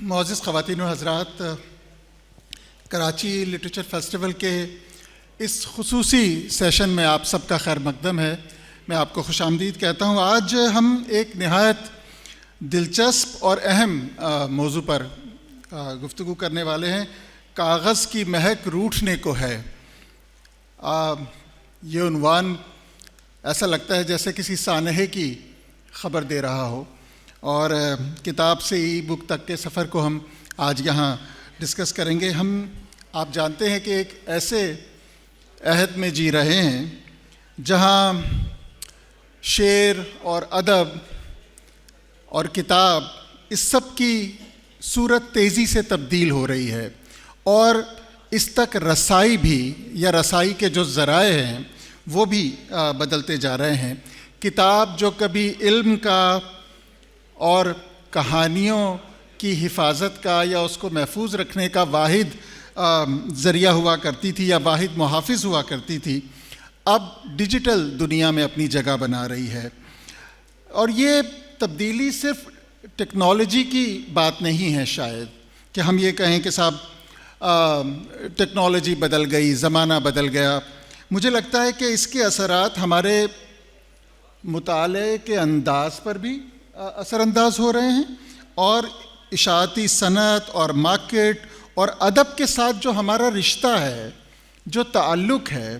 معزز خواتین و حضرات، کراچی لٹریچر فیسٹیول کے اس خصوصی سیشن میں آپ سب کا خیر مقدم ہے۔ میں آپ کو خوش آمدید کہتا ہوں۔ آج ہم ایک نہایت دلچسپ اور اہم موضوع پر گفتگو کرنے والے ہیں۔ کاغذ کی مہک روٹھنے کو ہے۔ یہ عنوان ایسا لگتا ہے جیسے کسی سانحے کی خبر دے رہا ہو، اور کتاب سے ای بک تک کے سفر کو ہم آج یہاں ڈسکس کریں گے۔ آپ جانتے ہیں کہ ایک ایسے عہد میں جی رہے ہیں جہاں شعر اور ادب اور کتاب اس سب کی صورت تیزی سے تبدیل ہو رہی ہے، اور اس تک رسائی بھی یا رسائی کے جو ذرائع ہیں وہ بھی بدلتے جا رہے ہیں۔ کتاب جو کبھی علم کا اور کہانیوں کی حفاظت کا یا اس کو محفوظ رکھنے کا واحد ذریعہ ہوا کرتی تھی یا واحد محافظ ہوا کرتی تھی، اب ڈیجیٹل دنیا میں اپنی جگہ بنا رہی ہے۔ اور یہ تبدیلی صرف ٹیکنالوجی کی بات نہیں ہے، شاید کہ ہم یہ کہیں کہ صاحب ٹیکنالوجی بدل گئی، زمانہ بدل گیا۔ مجھے لگتا ہے کہ اس کے اثرات ہمارے مطالعے کے انداز پر بھی اثر انداز ہو رہے ہیں، اور اشاعتی صنعت اور مارکیٹ اور ادب کے ساتھ جو ہمارا رشتہ ہے، جو تعلق ہے،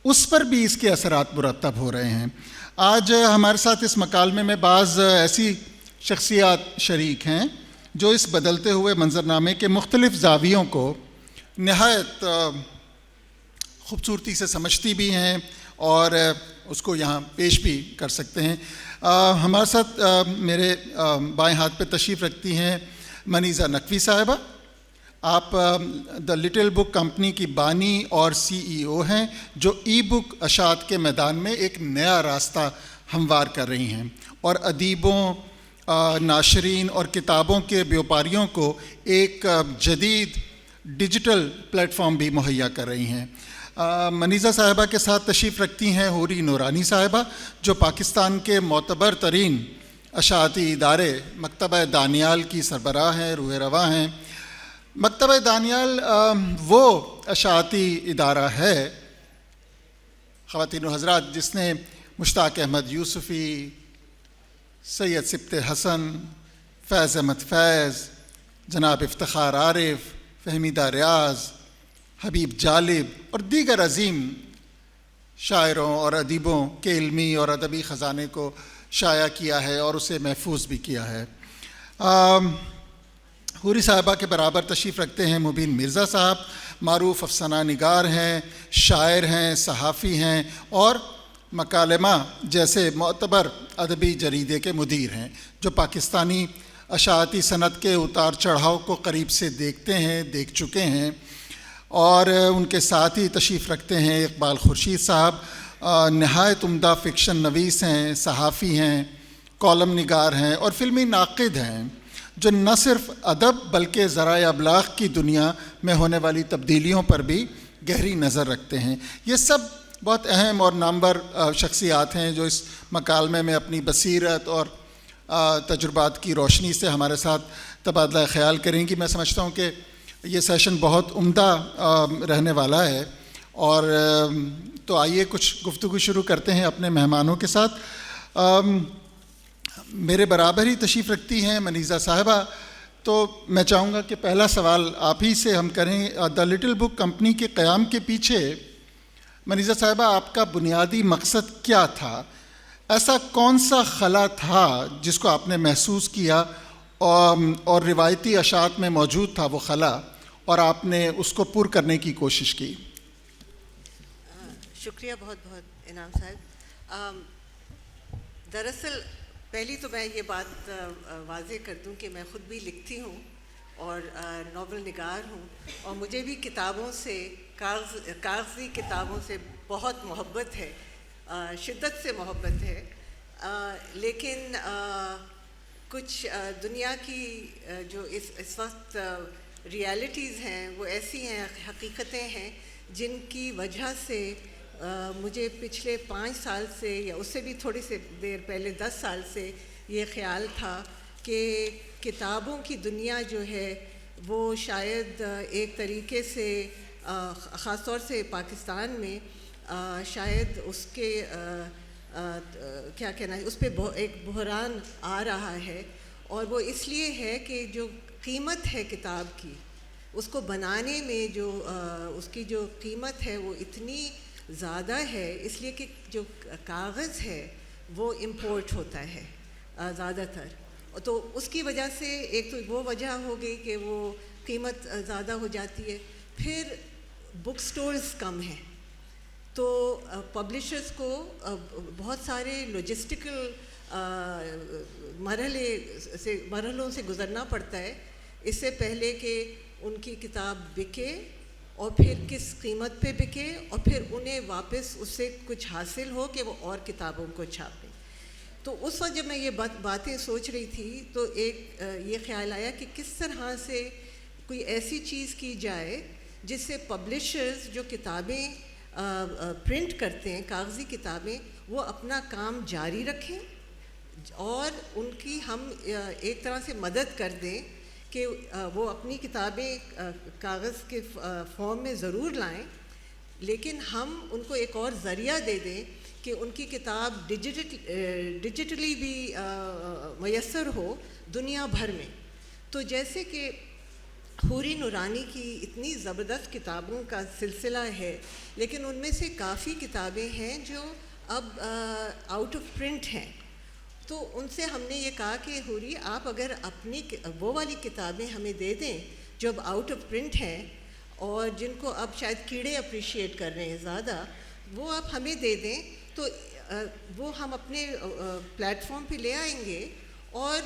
اس پر بھی اس کے اثرات مرتب ہو رہے ہیں۔ آج ہمارے ساتھ اس مکالمے میں بعض ایسی شخصیات شریک ہیں جو اس بدلتے ہوئے منظرنامے کے مختلف زاویوں کو نہایت خوبصورتی سے سمجھتی بھی ہیں اور اس کو یہاں پیش بھی کر سکتے ہیں۔ ہمارے ساتھ میرے بائیں ہاتھ پہ تشریف رکھتی ہیں منیزہ نقوی صاحبہ۔ آپ دا لٹل بک کمپنی کی بانی اور CEO ہیں، جو ای بک اشاعت کے میدان میں ایک نیا راستہ ہموار کر رہی ہیں، اور ادیبوں، ناشرین اور کتابوں کے بیوپاریوں کو ایک جدید ڈیجیٹل پلیٹ فارم بھی مہیا کر رہی ہیں۔ منیزہ صاحبہ کے ساتھ تشریف رکھتی ہیں حوری نورانی صاحبہ، جو پاکستان کے معتبر ترین اشاعتی ادارے مکتبہ دانیال کی سربراہ ہیں، روح رواں ہیں۔ مکتبہ دانیال وہ اشاعتی ادارہ ہے، خواتین و حضرات، جس نے مشتاق احمد یوسفی، سید سبط حسن، فیض احمد فیض، جناب افتخار عارف، فہمیدہ ریاض، حبیب جالب اور دیگر عظیم شاعروں اور ادیبوں کے علمی اور ادبی خزانے کو شائع کیا ہے اور اسے محفوظ بھی کیا ہے۔ حوری صاحبہ کے برابر تشریف رکھتے ہیں مبین مرزا صاحب، معروف افسانہ نگار ہیں، شاعر ہیں، صحافی ہیں اور مکالمہ جیسے معتبر ادبی جریدے کے مدیر ہیں، جو پاکستانی اشاعتی صنعت کے اتار چڑھاؤ کو قریب سے دیکھتے ہیں، دیکھ چکے ہیں۔ اور ان کے ساتھ ہی تشریف رکھتے ہیں اقبال خورشید صاحب، نہایت عمدہ فکشن نویس ہیں، صحافی ہیں، کالم نگار ہیں اور فلمی ناقد ہیں، جو نہ صرف ادب بلکہ ذرائع ابلاغ کی دنیا میں ہونے والی تبدیلیوں پر بھی گہری نظر رکھتے ہیں۔ یہ سب بہت اہم اور نامور شخصیات ہیں جو اس مکالمے میں اپنی بصیرت اور تجربات کی روشنی سے ہمارے ساتھ تبادلہ خیال کریں گی۔ میں سمجھتا ہوں کہ یہ سیشن بہت عمدہ رہنے والا ہے، اور تو آئیے کچھ گفتگو شروع کرتے ہیں اپنے مہمانوں کے ساتھ۔ میرے برابر ہی تشریف رکھتی ہیں منیزہ صاحبہ، تو میں چاہوں گا کہ پہلا سوال آپ ہی سے ہم کریں۔ دا لٹل بک کمپنی کے قیام کے پیچھے منیزہ صاحبہ آپ کا بنیادی مقصد کیا تھا؟ ایسا کون سا خلا تھا جس کو آپ نے محسوس کیا اور روایتی اشاعت میں موجود تھا وہ خلا، اور آپ نے اس کو پر کرنے کی کوشش کی؟ شکریہ بہت بہت انعام صاحب۔ دراصل پہلی تو میں یہ بات واضح کر دوں کہ میں خود بھی لکھتی ہوں اور ناول نگار ہوں، اور مجھے بھی کتابوں سے، کاغذی کتابوں سے بہت محبت ہے۔ شدت سے محبت ہے، لیکن کچھ دنیا کی جو اس وقت ریالٹیز ہیں وہ ایسی ہیں، حقیقتیں ہیں جن کی وجہ سے مجھے پچھلے 5 سال سے یا اس سے بھی تھوڑی سی دیر پہلے 10 سال سے یہ خیال تھا کہ کتابوں کی دنیا جو ہے وہ شاید ایک طریقے سے خاص طور سے پاکستان میں شاید اس کے کیا کہنا ہے، اس پہ ایک بحران آ رہا ہے، اور وہ اس لیے ہے کہ جو قیمت ہے کتاب کی، اس کو بنانے میں جو اس کی جو قیمت ہے وہ اتنی زیادہ ہے، اس لیے کہ جو کاغذ ہے وہ امپورٹ ہوتا ہے زیادہ تر، تو اس کی وجہ سے ایک تو وہ وجہ ہو گئی کہ وہ قیمت زیادہ ہو جاتی ہے، پھر بک سٹورز کم ہیں، تو پبلشرز کو بہت سارے لاجسٹیکل مرحلوں سے گزرنا پڑتا ہے اس سے پہلے کہ ان کی کتاب بکے، اور پھر کس قیمت پہ بکے، اور پھر انہیں واپس اس سے کچھ حاصل ہو کہ وہ اور کتابوں کو چھاپیں۔ تو اس وقت جب میں یہ باتیں سوچ رہی تھی تو ایک یہ خیال آیا کہ کس طرح سے کوئی ایسی چیز کی جائے جس سے پبلشرز جو کتابیں پرنٹ کرتے ہیں، کاغذی کتابیں، وہ اپنا کام جاری رکھیں اور ان کی ہم ایک طرح سے مدد کر دیں کہ وہ اپنی کتابیں کاغذ کے فارم میں ضرور لائیں، لیکن ہم ان کو ایک اور ذریعہ دے دیں کہ ان کی کتاب ڈیجیٹلی بھی میسر ہو دنیا بھر میں۔ تو جیسے کہ حوری نورانی کی اتنی زبردست کتابوں کا سلسلہ ہے، لیکن ان میں سے کافی کتابیں ہیں جو اب آؤٹ آف پرنٹ ہیں، تو ان سے ہم نے یہ کہا کہ حوری آپ اگر اپنی وہ والی کتابیں ہمیں دے دیں جو اب آؤٹ آف پرنٹ ہیں اور جن کو اب شاید کیڑے اپریشیٹ کر رہے ہیں زیادہ، وہ آپ ہمیں دے دیں تو وہ ہم اپنے پلیٹ فارم پہ لے آئیں گے، اور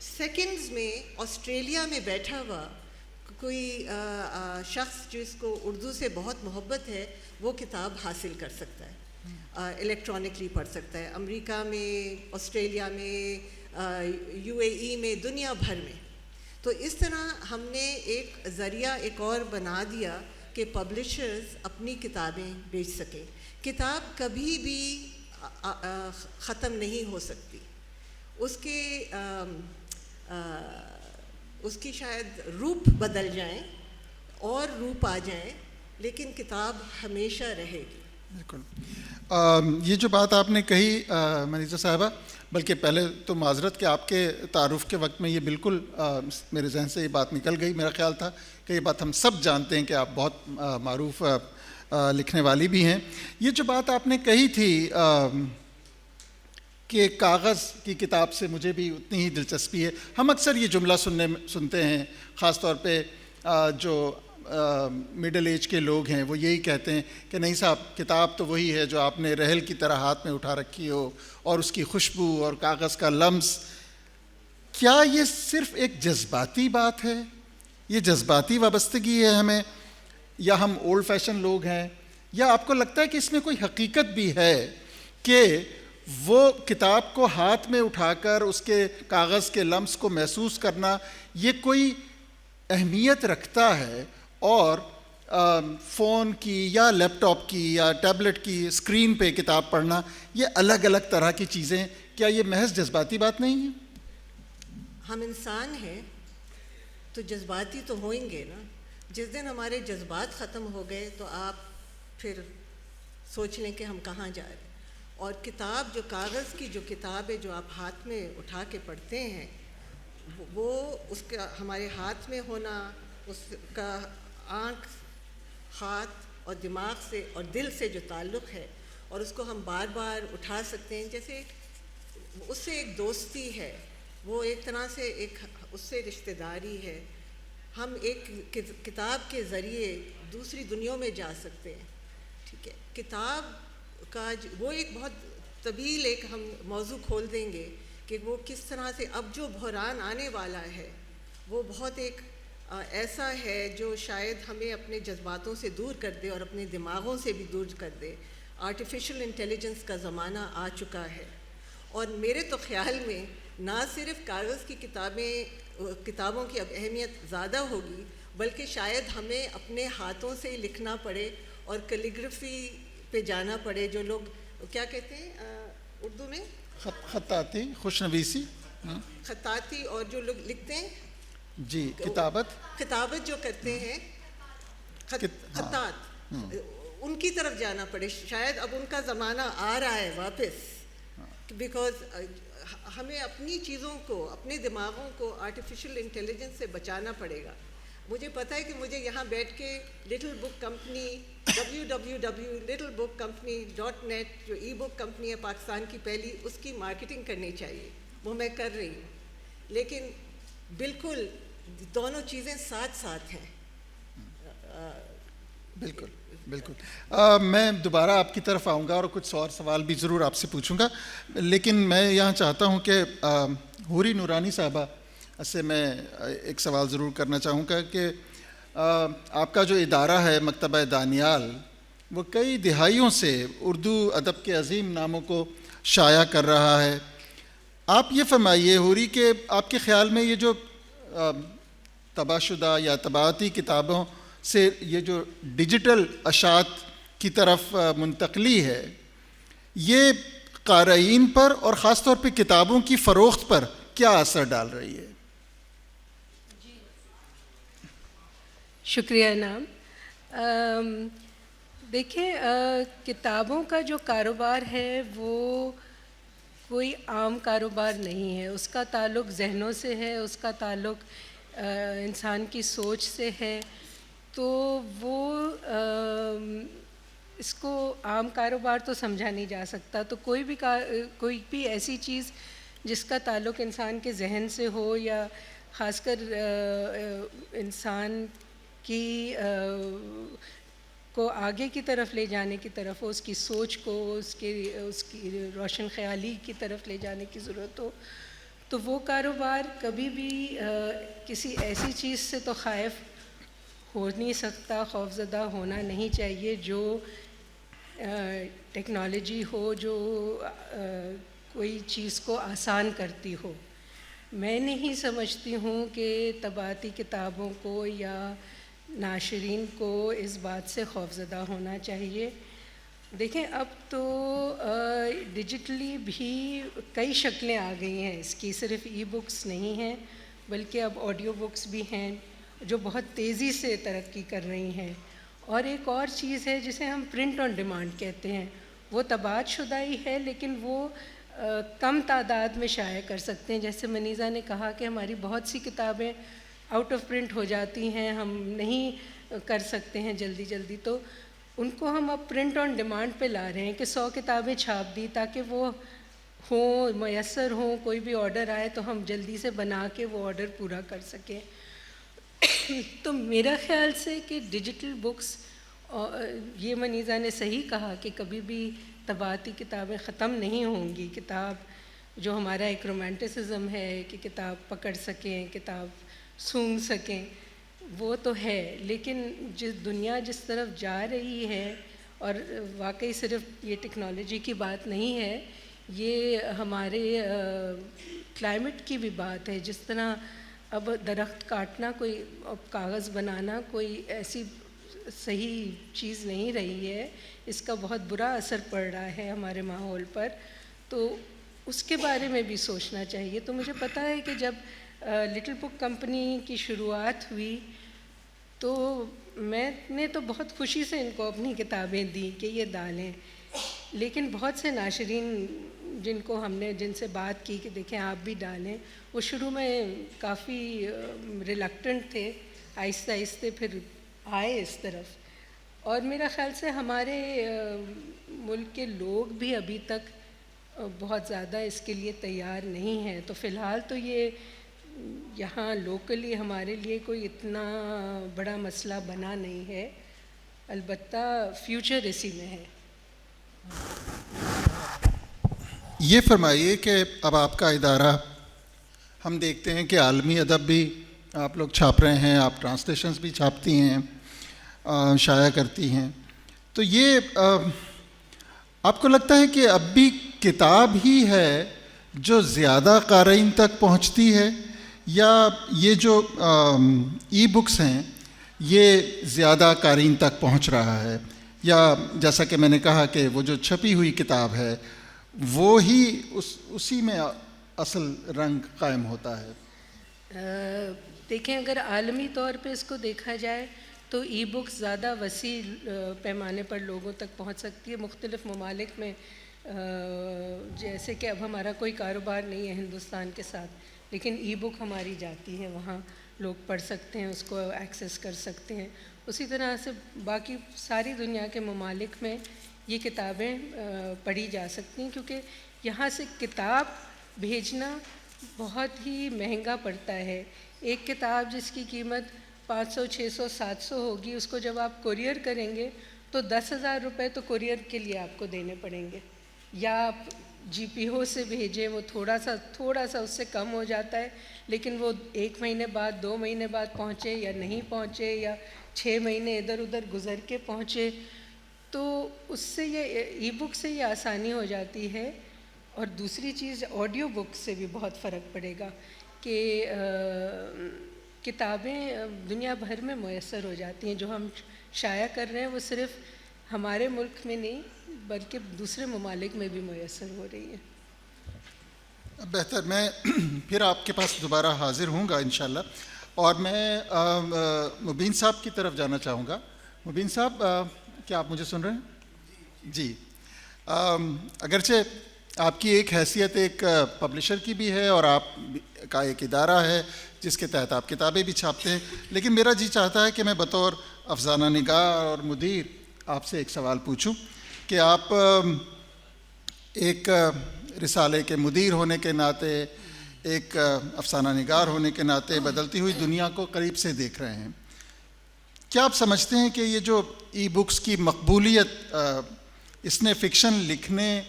سیکنڈز میں آسٹریلیا میں بیٹھا ہوا کوئی شخص جس کو اردو سے بہت محبت ہے وہ کتاب حاصل کر سکتا ہے، الیکٹرانکلی پڑھ سکتا ہے، امریکہ میں، آسٹریلیا میں، UAE میں، دنیا بھر میں۔ تو اس طرح ہم نے ایک ذریعہ ایک اور بنا دیا کہ پبلشرز اپنی کتابیں بیچ سکیں۔ کتاب کبھی بھی ختم نہیں ہو سکتی، اس کی شاید روپ بدل جائیں اور روپ آ جائیں، لیکن کتاب ہمیشہ رہے گی۔ بالکل، یہ جو بات آپ نے کہی منیزہ صاحبہ، بلکہ پہلے تو معذرت کہ آپ کے تعارف کے وقت میں یہ بالکل میرے ذہن سے یہ بات نکل گئی، میرا خیال تھا کہ یہ بات ہم سب جانتے ہیں کہ آپ بہت معروف لکھنے والی بھی ہیں۔ یہ جو بات آپ نے کہی تھی کہ کاغذ کی کتاب سے مجھے بھی اتنی ہی دلچسپی ہے، ہم اکثر یہ جملہ سنتے ہیں، خاص طور پہ جو مڈل ایج کے لوگ ہیں وہ یہی کہتے ہیں کہ نہیں صاحب، کتاب تو وہی ہے جو آپ نے رحل کی طرح ہاتھ میں اٹھا رکھی ہو، اور اس کی خوشبو اور کاغذ کا لمس۔ کیا یہ صرف ایک جذباتی بات ہے، یہ جذباتی وابستگی ہے ہمیں، یا ہم اولڈ فیشن لوگ ہیں، یا آپ کو لگتا ہے کہ اس میں کوئی حقیقت بھی ہے کہ وہ کتاب کو ہاتھ میں اٹھا کر اس کے کاغذ کے لمس کو محسوس کرنا یہ کوئی اہمیت رکھتا ہے، اور فون کی یا لیپ ٹاپ کی یا ٹیبلٹ کی اسکرین پہ کتاب پڑھنا یہ الگ الگ طرح کی چیزیں، کیا یہ محض جذباتی بات نہیں ہے؟ ہم انسان ہیں تو جذباتی تو ہوئیں گے نا۔ جس دن ہمارے جذبات ختم ہو گئے تو آپ پھر سوچ لیں کہ ہم کہاں جا رہے ہیں۔ اور کتاب جو کاغذ کی جو کتاب ہے جو آپ ہاتھ میں اٹھا کے پڑھتے ہیں، وہ اس کا ہمارے ہاتھ میں ہونا، اس کا آنکھ، ہاتھ اور دماغ سے اور دل سے جو تعلق ہے، اور اس کو ہم بار بار اٹھا سکتے ہیں، جیسے اس سے ایک دوستی ہے، وہ ایک طرح سے ایک اس سے رشتہ داری ہے۔ ہم ایک کتاب کے ذریعے دوسری دنیا میں جا سکتے ہیں، ٹھیک ہے۔ کتاب کا وہ ایک بہت طویل ایک ہم موضوع کھول دیں گے کہ وہ کس طرح سے اب جو بحران آنے والا ہے وہ بہت ایک ایسا ہے جو شاید ہمیں اپنے جذباتوں سے دور کر دے اور اپنے دماغوں سے بھی دور کر دے۔ آرٹیفیشل انٹیلیجنس کا زمانہ آ چکا ہے، اور میرے تو خیال میں نہ صرف کاغذ کی کتابوں کی اب اہمیت زیادہ ہوگی، بلکہ شاید ہمیں اپنے ہاتھوں سے لکھنا پڑے اور کیلیگرافی پہ جانا پڑے. جو لوگ کیا کہتے ہیں اردو میں خطاطی، خوشنویسی، خطاطی، اور جو لوگ لکھتے ہیں جی کتابت جو کرتے ہیں خطاط، ان کی طرف جانا پڑے. شاید اب ان کا زمانہ آ رہا ہے واپس، بیکاز ہمیں اپنی چیزوں کو، اپنے دماغوں کو آرٹیفیشل انٹیلیجنس سے بچانا پڑے گا. مجھے پتہ ہے کہ مجھے یہاں بیٹھ کے لٹل بک کمپنی www.littlebookcompany.net جو ای بک کمپنی ہے پاکستان کی پہلی، اس کی مارکیٹنگ کرنی چاہیے. وہ میں کر رہی ہوں، لیکن بالکل دونوں چیزیں ساتھ ساتھ ہیں. بالکل بالکل. میں دوبارہ آپ کی طرف آؤں گا اور کچھ اور سوال بھی ضرور آپ سے پوچھوں گا، لیکن میں یہاں چاہتا ہوں کہ حوری نورانی صاحبہ سے میں ایک سوال ضرور کرنا چاہوں گا کہ آپ کا جو ادارہ ہے مکتبہ دانیال، وہ کئی دہائیوں سے اردو ادب کے عظیم ناموں کو شائع کر رہا ہے. آپ یہ فرمائیے حوری کہ آپ کے خیال میں یہ جو طبع شدہ یا طباعتی کتابوں سے یہ جو ڈیجیٹل اشاعت کی طرف منتقلی ہے، یہ قارئین پر اور خاص طور پہ کتابوں کی فروخت پر کیا اثر ڈال رہی ہے؟ شکریہ انعام. دیکھیں، کتابوں کا جو کاروبار ہے وہ کوئی عام کاروبار نہیں ہے. اس کا تعلق ذہنوں سے ہے، اس کا تعلق انسان کی سوچ سے ہے. تو وہ اس کو عام کاروبار تو سمجھا نہیں جا سکتا. تو کوئی بھی ایسی چیز جس کا تعلق انسان کے ذہن سے ہو، یا خاص کر انسان کی کو آگے کی طرف لے جانے کی طرف ہو، اس کی سوچ کو اس کی روشن خیالی کی طرف لے جانے کی ضرورت ہو، تو وہ کاروبار کبھی بھی کسی ایسی چیز سے تو خائف ہو نہیں سکتا، خوفزدہ ہونا نہیں چاہیے جو ٹیکنالوجی ہو، جو کوئی چیز کو آسان کرتی ہو. میں نہیں سمجھتی ہوں کہ طباعتی کتابوں کو یا ناشرین کو اس بات سے خوفزدہ ہونا چاہیے. دیکھیں، اب تو ڈیجیٹلی بھی کئی شکلیں آ گئی ہیں اس کی، صرف ای بکس نہیں ہیں بلکہ اب آڈیو بکس بھی ہیں جو بہت تیزی سے ترقی کر رہی ہیں. اور ایک اور چیز ہے جسے ہم پرنٹ آن ڈیمانڈ کہتے ہیں، وہ طباعت شدہ ہی ہے لیکن وہ کم تعداد میں شائع کر سکتے ہیں. جیسے منیزہ نے کہا کہ ہماری بہت سی کتابیں آؤٹ آف پرنٹ ہو جاتی ہیں، ہم نہیں کر سکتے ہیں جلدی، تو ان کو ہم اب پرنٹ آن ڈیمانڈ پہ لا رہے ہیں کہ 100 کتابیں چھاپ دی تاکہ وہ ہوں، میسر ہوں، کوئی بھی آرڈر آئے تو ہم جلدی سے بنا کے وہ آرڈر پورا کر سکیں. تو میرا خیال سے کہ ڈیجیٹل بکس، یہ منیزہ نے صحیح کہا کہ کبھی بھی طباعتی کتابیں ختم نہیں ہوں گی. کتاب جو ہمارا ایک رومانٹسزم ہے کہ کتاب پکڑ سکیں، کتاب سونگھ سکیں، وہ تو ہے، لیکن دنیا جس طرف جا رہی ہے، اور واقعی صرف یہ ٹیکنالوجی کی بات نہیں ہے، یہ ہمارے کلائمیٹ کی بھی بات ہے. جس طرح اب درخت کاٹنا کوئی، اب کاغذ بنانا کوئی ایسی صحیح چیز نہیں رہی ہے، اس کا بہت برا اثر پڑ رہا ہے ہمارے ماحول پر، تو اس کے بارے میں بھی سوچنا چاہیے. تو مجھے پتہ ہے کہ جب لٹل بک کمپنی کی شروعات ہوئی تو میں نے تو بہت خوشی سے ان کو اپنی کتابیں دیں کہ یہ ڈالیں، لیکن بہت سے ناشرین جن سے بات کی کہ دیکھیں آپ بھی ڈالیں، وہ شروع میں کافی ریلکٹنٹ تھے، آہستہ آہستہ پھر آئے اس طرف. اور میرا خیال سے ہمارے ملک کے لوگ بھی ابھی تک بہت زیادہ اس کے لیے تیار نہیں ہیں. تو فی الحال تو یہ یہاں لوکلی ہمارے لیے کوئی اتنا بڑا مسئلہ بنا نہیں ہے، البتہ فیوچر اسی میں ہے. یہ فرمائیے کہ اب آپ کا ادارہ، ہم دیکھتے ہیں کہ عالمی ادب بھی آپ لوگ چھاپ رہے ہیں، آپ ٹرانسلیشنز بھی چھاپتی ہیں، شائع کرتی ہیں، تو یہ آپ کو لگتا ہے کہ اب بھی کتاب ہی ہے جو زیادہ قارئین تک پہنچتی ہے، یا یہ جو ای بکس ہیں یہ زیادہ قارئین تک پہنچ رہا ہے، یا جیسا کہ میں نے کہا کہ وہ جو چھپی ہوئی کتاب ہے وہ ہی اسی میں اصل رنگ قائم ہوتا ہے؟ دیکھیں، اگر عالمی طور پہ اس کو دیکھا جائے تو ای بکس زیادہ وسیع پیمانے پر لوگوں تک پہنچ سکتی ہے مختلف ممالک میں. جیسے کہ اب ہمارا کوئی کاروبار نہیں ہے ہندوستان کے ساتھ، لیکن ای بک ہماری جاتی ہے، وہاں لوگ پڑھ سکتے ہیں، اس کو ایکسیس کر سکتے ہیں. اسی طرح سے باقی ساری دنیا کے ممالک میں یہ کتابیں پڑھی جا سکتی ہیں، کیونکہ یہاں سے کتاب بھیجنا بہت ہی مہنگا پڑتا ہے. ایک کتاب جس کی قیمت 500 600 700 ہوگی، اس کو جب آپ کوریئر کریں گے تو 10,000 روپے تو کوریئر کے لیے آپ کو دینے پڑیں گے، یا آپ جی پی او سے بھیجیں، وہ تھوڑا سا اس سے کم ہو جاتا ہے، لیکن وہ 1 مہینے بعد 2 مہینے بعد پہنچے یا نہیں پہنچے، یا 6 مہینے ادھر ادھر گزر کے پہنچے. تو اس سے یہ ای بک سے یہ آسانی ہو جاتی ہے. اور دوسری چیز آڈیو بک سے بھی بہت فرق پڑے گا کہ کتابیں دنیا بھر میں میسر ہو جاتی ہیں. جو ہم شائع کر رہے ہیں وہ صرف ہمارے ملک میں نہیں بلکہ دوسرے ممالک میں بھی میسر ہو رہی ہیں. بہتر، میں پھر آپ کے پاس دوبارہ حاضر ہوں گا انشاءاللہ، اور میں مبین صاحب کی طرف جانا چاہوں گا. مبین صاحب، کیا آپ مجھے سن رہے ہیں؟ جی. اگرچہ آپ کی ایک حیثیت ایک پبلشر کی بھی ہے اور آپ کا ایک ادارہ ہے جس کے تحت آپ کتابیں بھی چھاپتے ہیں، لیکن میرا جی چاہتا ہے کہ میں بطور افسانہ نگار اور مدیر آپ سے ایک سوال پوچھوں کہ آپ ایک رسالے کے مدیر ہونے کے ناطے، ایک افسانہ نگار ہونے کے ناطے بدلتی ہوئی دنیا کو قریب سے دیکھ رہے ہیں. کیا آپ سمجھتے ہیں کہ یہ جو ای بکس کی مقبولیت اس نے فکشن لکھنے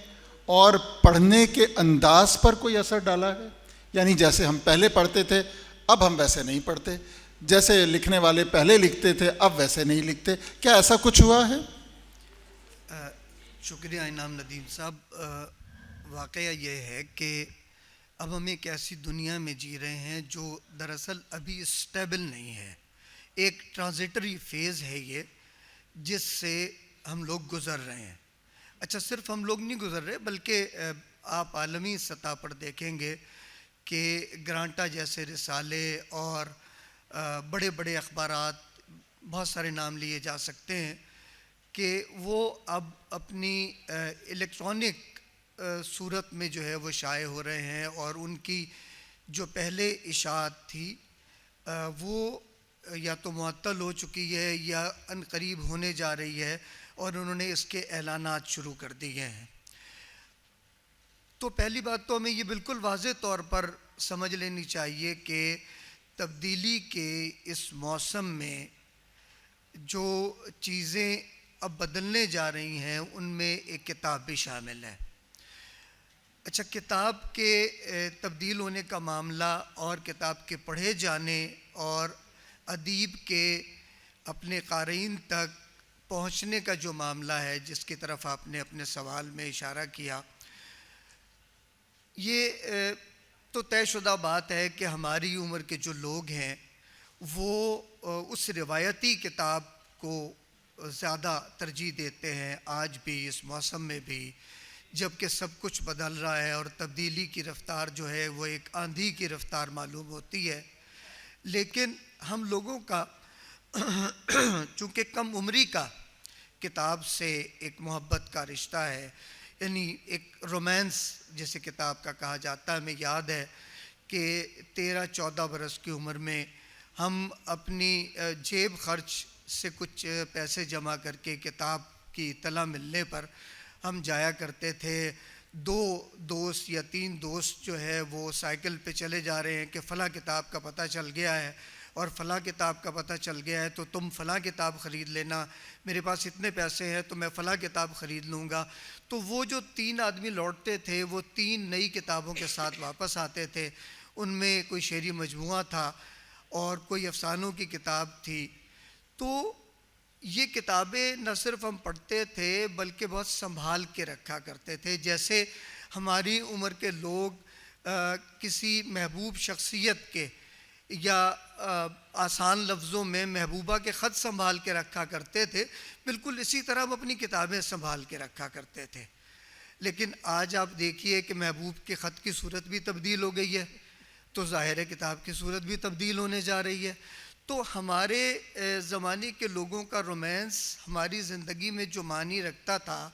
اور پڑھنے کے انداز پر کوئی اثر ڈالا ہے؟ یعنی جیسے ہم پہلے پڑھتے تھے اب ہم ویسے نہیں پڑھتے، جیسے لکھنے والے پہلے لکھتے تھے اب ویسے نہیں لکھتے، کیا ایسا کچھ ہوا ہے؟ شکریہ انعام ندیم صاحب. واقعہ یہ ہے کہ اب ہم ایک ایسی دنیا میں جی رہے ہیں جو دراصل ابھی اسٹیبل نہیں ہے. ایک ٹرانزیٹری فیز ہے یہ جس سے ہم لوگ گزر رہے ہیں. اچھا، صرف ہم لوگ نہیں گزر رہے بلکہ آپ عالمی سطح پر دیکھیں گے کہ گرانٹا جیسے رسالے اور بڑے بڑے اخبارات، بہت سارے نام لیے جا سکتے ہیں، کہ وہ اب اپنی الیکٹرانک صورت میں جو ہے وہ شائع ہو رہے ہیں، اور ان کی جو پہلے اشاعت تھی وہ یا تو معطل ہو چکی ہے یا ان قریب ہونے جا رہی ہے، اور انہوں نے اس کے اعلانات شروع کر دیے ہیں. تو پہلی بات تو ہمیں یہ بالکل واضح طور پر سمجھ لینی چاہیے کہ تبدیلی کے اس موسم میں جو چیزیں اب بدلنے جا رہی ہیں ان میں ایک کتاب بھی شامل ہے. اچھا، کتاب کے تبدیل ہونے کا معاملہ اور کتاب کے پڑھے جانے اور ادیب کے اپنے قارئین تک پہنچنے کا جو معاملہ ہے جس کی طرف آپ نے اپنے سوال میں اشارہ کیا، یہ تو طے شدہ بات ہے کہ ہماری عمر کے جو لوگ ہیں وہ اس روایتی کتاب کو زیادہ ترجیح دیتے ہیں آج بھی، اس موسم میں بھی، جب کہ سب کچھ بدل رہا ہے اور تبدیلی کی رفتار جو ہے وہ ایک آندھی کی رفتار معلوم ہوتی ہے. لیکن ہم لوگوں کا چونکہ کم عمری کا کتاب سے ایک محبت کا رشتہ ہے، یعنی ایک رومانس جیسے کتاب کا کہا جاتا ہے. ہمیں یاد ہے کہ 13-14 برس کی عمر میں ہم اپنی جیب خرچ سے کچھ پیسے جمع کر کے کتاب کی اطلاع ملنے پر ہم جایا کرتے تھے. 2 دوست یا 3 دوست جو ہے وہ سائیکل پہ چلے جا رہے ہیں کہ فلاں کتاب کا پتہ چل گیا ہے اور فلاں کتاب کا پتہ چل گیا ہے تو تم فلاں کتاب خرید لینا، میرے پاس اتنے پیسے ہیں تو میں فلاں کتاب خرید لوں گا. تو وہ جو 3 آدمی لوٹتے تھے وہ 3 نئی کتابوں کے ساتھ واپس آتے تھے. ان میں کوئی شعری مجموعہ تھا اور کوئی افسانوں کی کتاب تھی. تو یہ کتابیں نہ صرف ہم پڑھتے تھے بلکہ بہت سنبھال کے رکھا کرتے تھے. جیسے ہماری عمر کے لوگ کسی محبوب شخصیت کے یا آسان لفظوں میں محبوبہ کے خط سنبھال کے رکھا کرتے تھے، بالکل اسی طرح ہم اپنی کتابیں سنبھال کے رکھا کرتے تھے. لیکن آج آپ دیکھیے کہ محبوب کے خط کی صورت بھی تبدیل ہو گئی ہے، تو ظاہر ہے کتاب کی صورت بھی تبدیل ہونے جا رہی ہے. تو ہمارے زمانے کے لوگوں کا رومانس ہماری زندگی میں جو معنی رکھتا تھا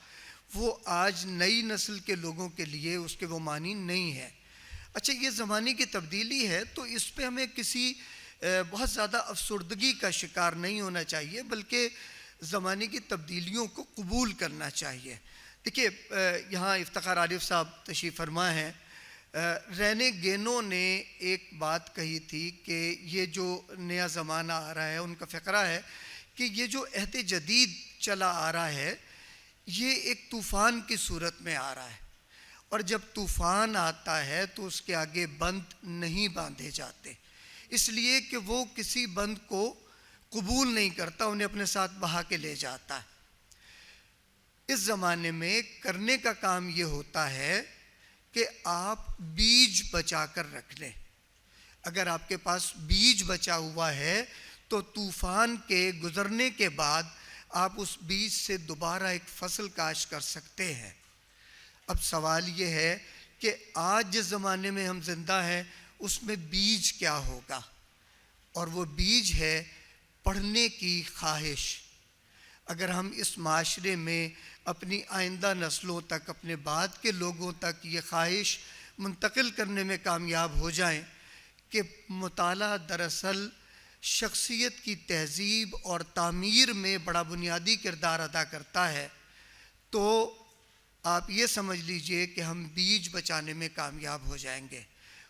وہ آج نئی نسل کے لوگوں کے لیے اس کے وہ معنی نہیں ہے. اچھا، یہ زمانے کی تبدیلی ہے تو اس پہ ہمیں کسی بہت زیادہ افسردگی کا شکار نہیں ہونا چاہیے، بلکہ زمانے کی تبدیلیوں کو قبول کرنا چاہیے. دیکھیے، یہاں افتخار عارف صاحب تشریف فرما ہیں. رینے گینو نے ایک بات کہی تھی کہ یہ جو نیا زمانہ آ رہا ہے، ان کا فقرہ ہے کہ یہ جو عہد جدید چلا آ رہا ہے یہ ایک طوفان کی صورت میں آ رہا ہے، اور جب طوفان آتا ہے تو اس کے آگے بند نہیں باندھے جاتے، اس لیے کہ وہ کسی بند کو قبول نہیں کرتا، انہیں اپنے ساتھ بہا کے لے جاتا ہے. اس زمانے میں کرنے کا کام یہ ہوتا ہے کہ آپ بیج بچا کر رکھ لیں. اگر آپ کے پاس بیج بچا ہوا ہے تو طوفان کے گزرنے کے بعد آپ اس بیج سے دوبارہ ایک فصل کاشت کر سکتے ہیں. اب سوال یہ ہے کہ آج جس زمانے میں ہم زندہ ہیں اس میں بیج کیا ہوگا، اور وہ بیج ہے پڑھنے کی خواہش. اگر ہم اس معاشرے میں اپنی آئندہ نسلوں تک، اپنے بعد کے لوگوں تک یہ خواہش منتقل کرنے میں کامیاب ہو جائیں کہ مطالعہ دراصل شخصیت کی تہذیب اور تعمیر میں بڑا بنیادی کردار ادا کرتا ہے، تو آپ یہ سمجھ لیجئے کہ ہم بیج بچانے میں کامیاب ہو جائیں گے.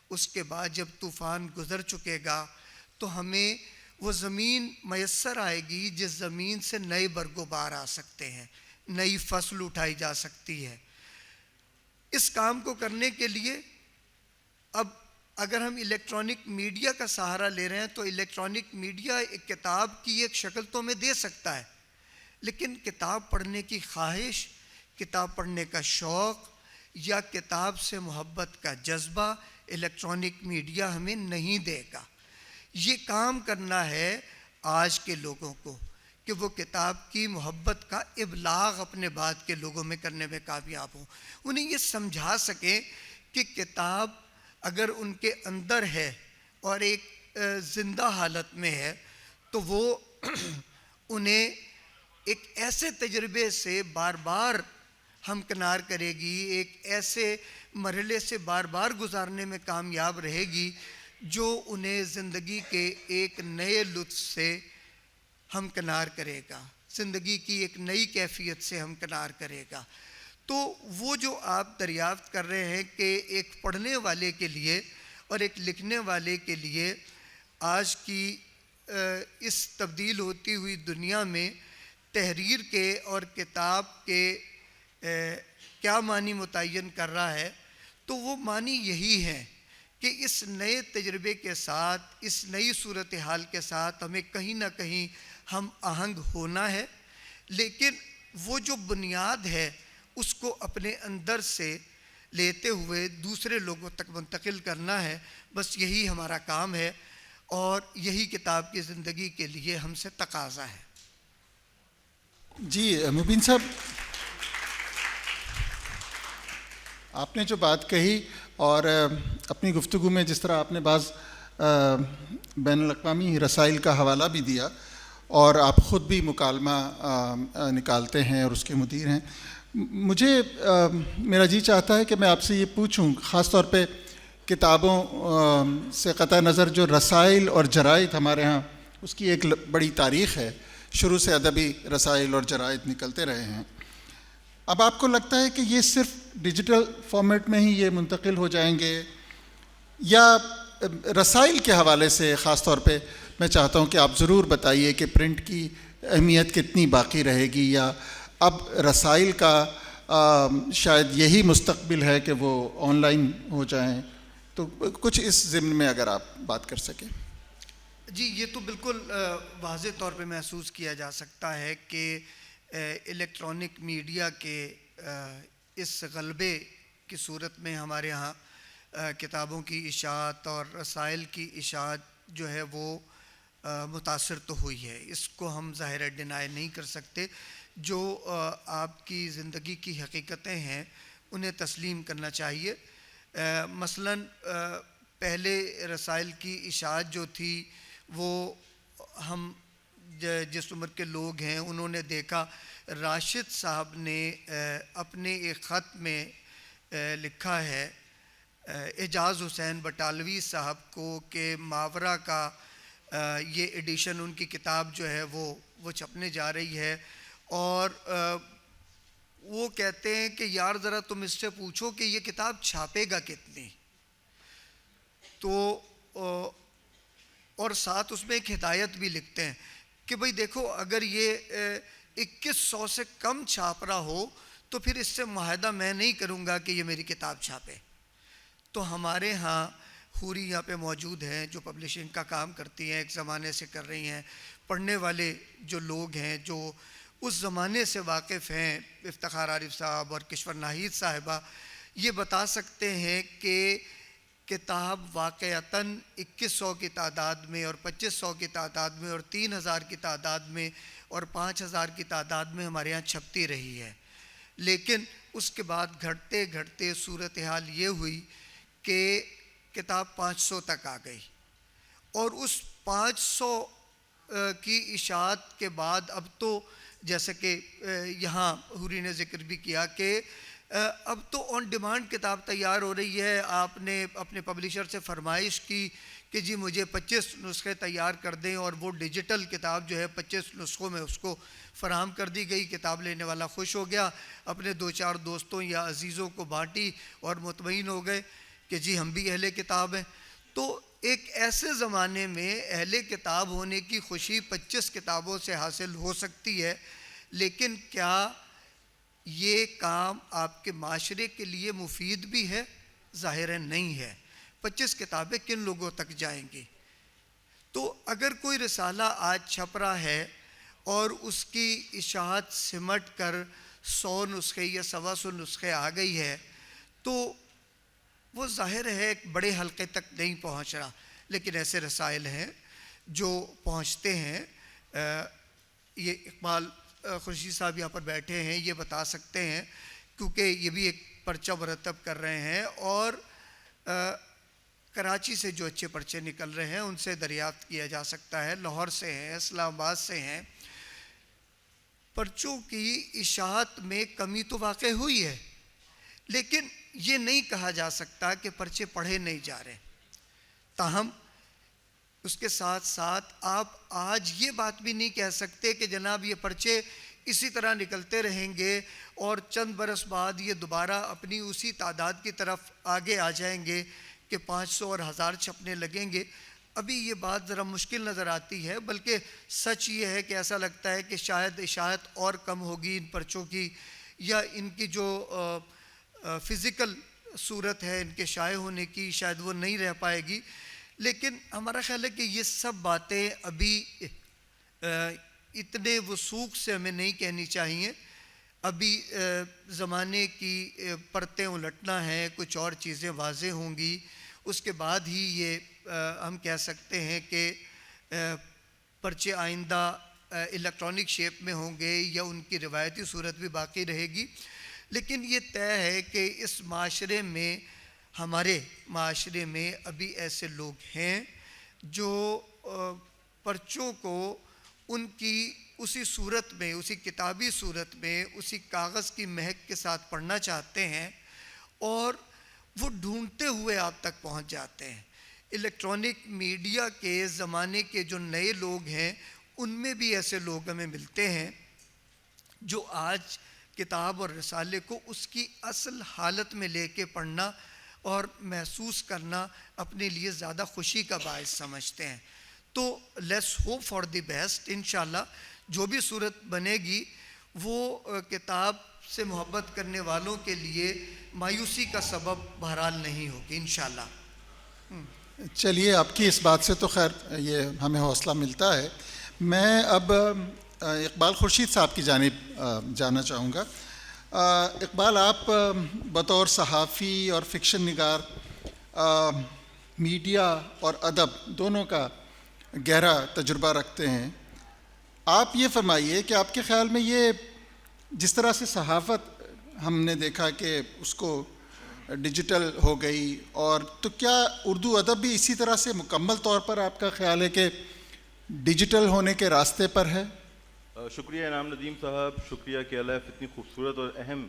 اس کے بعد جب طوفان گزر چکے گا تو ہمیں وہ زمین میسر آئے گی جس زمین سے نئے برگ و بار آ سکتے ہیں، نئی فصل اٹھائی جا سکتی ہے. اس کام کو کرنے کے لیے اب اگر ہم الیکٹرانک میڈیا کا سہارا لے رہے ہیں تو الیکٹرانک میڈیا ایک کتاب کی ایک شکل تو ہمیں دے سکتا ہے، لیکن کتاب پڑھنے کی خواہش، کتاب پڑھنے کا شوق یا کتاب سے محبت کا جذبہ الیکٹرانک میڈیا ہمیں نہیں دے گا. یہ کام کرنا ہے آج کے لوگوں کو کہ وہ کتاب کی محبت کا ابلاغ اپنے بعد کے لوگوں میں کرنے میں کامیاب ہوں، انہیں یہ سمجھا سکیں کہ کتاب اگر ان کے اندر ہے اور ایک زندہ حالت میں ہے تو وہ انہیں ایک ایسے تجربے سے بار بار ہمکنار کرے گی، ایک ایسے مرحلے سے بار بار گزارنے میں کامیاب رہے گی جو انہیں زندگی کے ایک نئے لطف سے ہمکنار کرے گا، زندگی کی ایک نئی کیفیت سے ہمکنار کرے گا. تو وہ جو آپ دریافت کر رہے ہیں کہ ایک پڑھنے والے کے لیے اور ایک لکھنے والے کے لیے آج کی اس تبدیل ہوتی ہوئی دنیا میں تحریر کے اور کتاب کے کیا معنی متعین کر رہا ہے، تو وہ معنی یہی ہیں کہ اس نئے تجربے کے ساتھ، اس نئی صورتحال کے ساتھ ہمیں کہیں نہ کہیں ہم آہنگ ہونا ہے، لیکن وہ جو بنیاد ہے اس کو اپنے اندر سے لیتے ہوئے دوسرے لوگوں تک منتقل کرنا ہے. بس یہی ہمارا کام ہے اور یہی کتاب کی زندگی کے لیے ہم سے تقاضا ہے. جی مبین صاحب، آپ نے جو بات کہی اور اپنی گفتگو میں جس طرح آپ نے بعض بین الاقوامی رسائل کا حوالہ بھی دیا اور آپ خود بھی مکالمہ نکالتے ہیں اور اس کے مدیر ہیں، مجھے میرا جی چاہتا ہے کہ میں آپ سے یہ پوچھوں، خاص طور پہ کتابوں سے قطع نظر جو رسائل اور جرائد ہمارے ہاں، اس کی ایک بڑی تاریخ ہے، شروع سے ادبی رسائل اور جرائد نکلتے رہے ہیں. اب آپ کو لگتا ہے کہ یہ صرف ڈیجیٹل فارمیٹ میں ہی یہ منتقل ہو جائیں گے، یا رسائل کے حوالے سے خاص طور پہ میں چاہتا ہوں کہ آپ ضرور بتائیے کہ پرنٹ کی اہمیت کتنی باقی رہے گی، یا اب رسائل کا شاید یہی مستقبل ہے کہ وہ آن لائن ہو جائیں؟ تو کچھ اس ضمن میں اگر آپ بات کر سکیں. جی یہ تو بالکل واضح طور پہ محسوس کیا جا سکتا ہے کہ الیکٹرانک میڈیا کے اس غلبے کی صورت میں ہمارے ہاں کتابوں کی اشاعت اور رسائل کی اشاعت جو ہے وہ متاثر تو ہوئی ہے، اس کو ہم ظاہر ہے ڈینائی نہیں کر سکتے. جو آپ کی زندگی کی حقیقتیں ہیں انہیں تسلیم کرنا چاہیے. مثلاً پہلے رسائل کی اشاعت جو تھی وہ ہم جس عمر کے لوگ ہیں انہوں نے دیکھا. راشد صاحب نے اپنے ایک خط میں لکھا ہے اعجاز حسین بٹالوی صاحب کو کہ ماورا کا یہ ایڈیشن ان کی کتاب جو ہے وہ چھپنے جا رہی ہے، اور وہ کہتے ہیں کہ یار ذرا تم اس سے پوچھو کہ یہ کتاب چھاپے گا کتنی. تو اور ساتھ اس میں ایک ہدایت بھی لکھتے ہیں کہ بھئی دیکھو اگر یہ 2100 سے کم چھاپ رہا ہو تو پھر اس سے معاہدہ میں نہیں کروں گا کہ یہ میری کتاب چھاپے. تو ہمارے ہاں حوری یہاں پہ موجود ہیں جو پبلشنگ کا کام کرتی ہیں، ایک زمانے سے کر رہی ہیں. پڑھنے والے جو لوگ ہیں جو اس زمانے سے واقف ہیں، افتخار عارف صاحب اور کشور ناہید صاحبہ، یہ بتا سکتے ہیں کہ کتاب واقعتاً 2100 کی تعداد میں اور 2500 کی تعداد میں اور 3000 کی تعداد میں اور 5000 کی تعداد میں ہمارے ہاں چھپتی رہی ہے. لیکن اس کے بعد گھٹتے گھٹتے صورتحال یہ ہوئی کہ کتاب 500 تک آ گئی، اور اس 500 کی اشاعت کے بعد اب تو جیسے کہ یہاں حوری نے ذکر بھی کیا کہ اب تو آن ڈیمانڈ کتاب تیار ہو رہی ہے. آپ نے اپنے پبلشر سے فرمائش کی کہ جی مجھے 25 نسخے تیار کر دیں، اور وہ ڈیجیٹل کتاب جو ہے 25 نسخوں میں اس کو فراہم کر دی گئی. کتاب لینے والا خوش ہو گیا، اپنے 2-4 دوستوں یا عزیزوں کو بانٹی اور مطمئن ہو گئے کہ جی ہم بھی اہل کتاب ہیں. تو ایک ایسے زمانے میں اہل کتاب ہونے کی خوشی 25 کتابوں سے حاصل ہو سکتی ہے، لیکن کیا یہ کام آپ کے معاشرے کے لیے مفید بھی ہے؟ ظاہر نہیں ہے. 25 کتابیں کن لوگوں تک جائیں گی؟ تو اگر کوئی رسالہ آج چھپ رہا ہے اور اس کی اشاعت سمٹ کر 100 نسخے یا 125 نسخے آ گئی ہے تو وہ ظاہر ہے ایک بڑے حلقے تک نہیں پہنچ رہا. لیکن ایسے رسائل ہیں جو پہنچتے ہیں. یہ اقبال خورشید صاحب یہاں پر بیٹھے ہیں، یہ بتا سکتے ہیں کیونکہ یہ بھی ایک پرچہ مرتب کر رہے ہیں، اور کراچی سے جو اچھے پرچے نکل رہے ہیں ان سے دریافت کیا جا سکتا ہے. لاہور سے ہیں، اسلام آباد سے ہیں. پرچوں کی اشاعت میں کمی تو واقع ہوئی ہے، لیکن یہ نہیں کہا جا سکتا کہ پرچے پڑھے نہیں جا رہے. تاہم اس کے ساتھ ساتھ آپ آج یہ بات بھی نہیں کہہ سکتے کہ جناب یہ پرچے اسی طرح نکلتے رہیں گے اور چند برس بعد یہ دوبارہ اپنی اسی تعداد کی طرف آگے آ جائیں گے کہ 500 اور 1000 چھپنے لگیں گے. ابھی یہ بات ذرا مشکل نظر آتی ہے، بلکہ سچ یہ ہے کہ ایسا لگتا ہے کہ شاید اشاعت اور کم ہوگی ان پرچوں کی، یا ان کی جو فزیکل صورت ہے ان کے شائع ہونے کی شاید وہ نہیں رہ پائے گی. لیکن ہمارا خیال ہے کہ یہ سب باتیں ابھی اتنے وثوق سے ہمیں نہیں کہنی چاہیے. ابھی زمانے کی پرتیں الٹنا ہے، کچھ اور چیزیں واضح ہوں گی، اس کے بعد ہی یہ ہم کہہ سکتے ہیں کہ پرچے آئندہ الیکٹرانک شیپ میں ہوں گے یا ان کی روایتی صورت بھی باقی رہے گی. لیکن یہ طے ہے کہ اس معاشرے میں، ہمارے معاشرے میں ابھی ایسے لوگ ہیں جو پرچوں کو ان کی اسی صورت میں، اسی کتابی صورت میں، اسی کاغذ کی مہک کے ساتھ پڑھنا چاہتے ہیں، اور وہ ڈھونڈتے ہوئے آپ تک پہنچ جاتے ہیں. الیکٹرانک میڈیا کے زمانے کے جو نئے لوگ ہیں ان میں بھی ایسے لوگ ہمیں ملتے ہیں جو آج کتاب اور رسالے کو اس کی اصل حالت میں لے کے پڑھنا اور محسوس کرنا اپنے لیے زیادہ خوشی کا باعث سمجھتے ہیں. تو let's hope for the best. انشاءاللہ جو بھی صورت بنے گی وہ کتاب سے محبت کرنے والوں کے لیے مایوسی کا سبب بہرحال نہیں ہوگی انشاءاللہ. چلیے آپ کی اس بات سے تو خیر یہ ہمیں حوصلہ ملتا ہے. میں اب اقبال خورشید صاحب کی جانب جانا چاہوں گا. اقبال، آپ بطور صحافی اور فکشن نگار میڈیا اور ادب دونوں کا گہرا تجربہ رکھتے ہیں. آپ یہ فرمائیے کہ آپ کے خیال میں یہ جس طرح سے صحافت ہم نے دیکھا کہ اس کو ڈیجیٹل ہو گئی، اور تو کیا اردو ادب بھی اسی طرح سے مکمل طور پر آپ کا خیال ہے کہ ڈیجیٹل ہونے کے راستے پر ہے؟ شکریہ انعام ندیم صاحب، شکریہ کہ اللہ اتنی خوبصورت اور اہم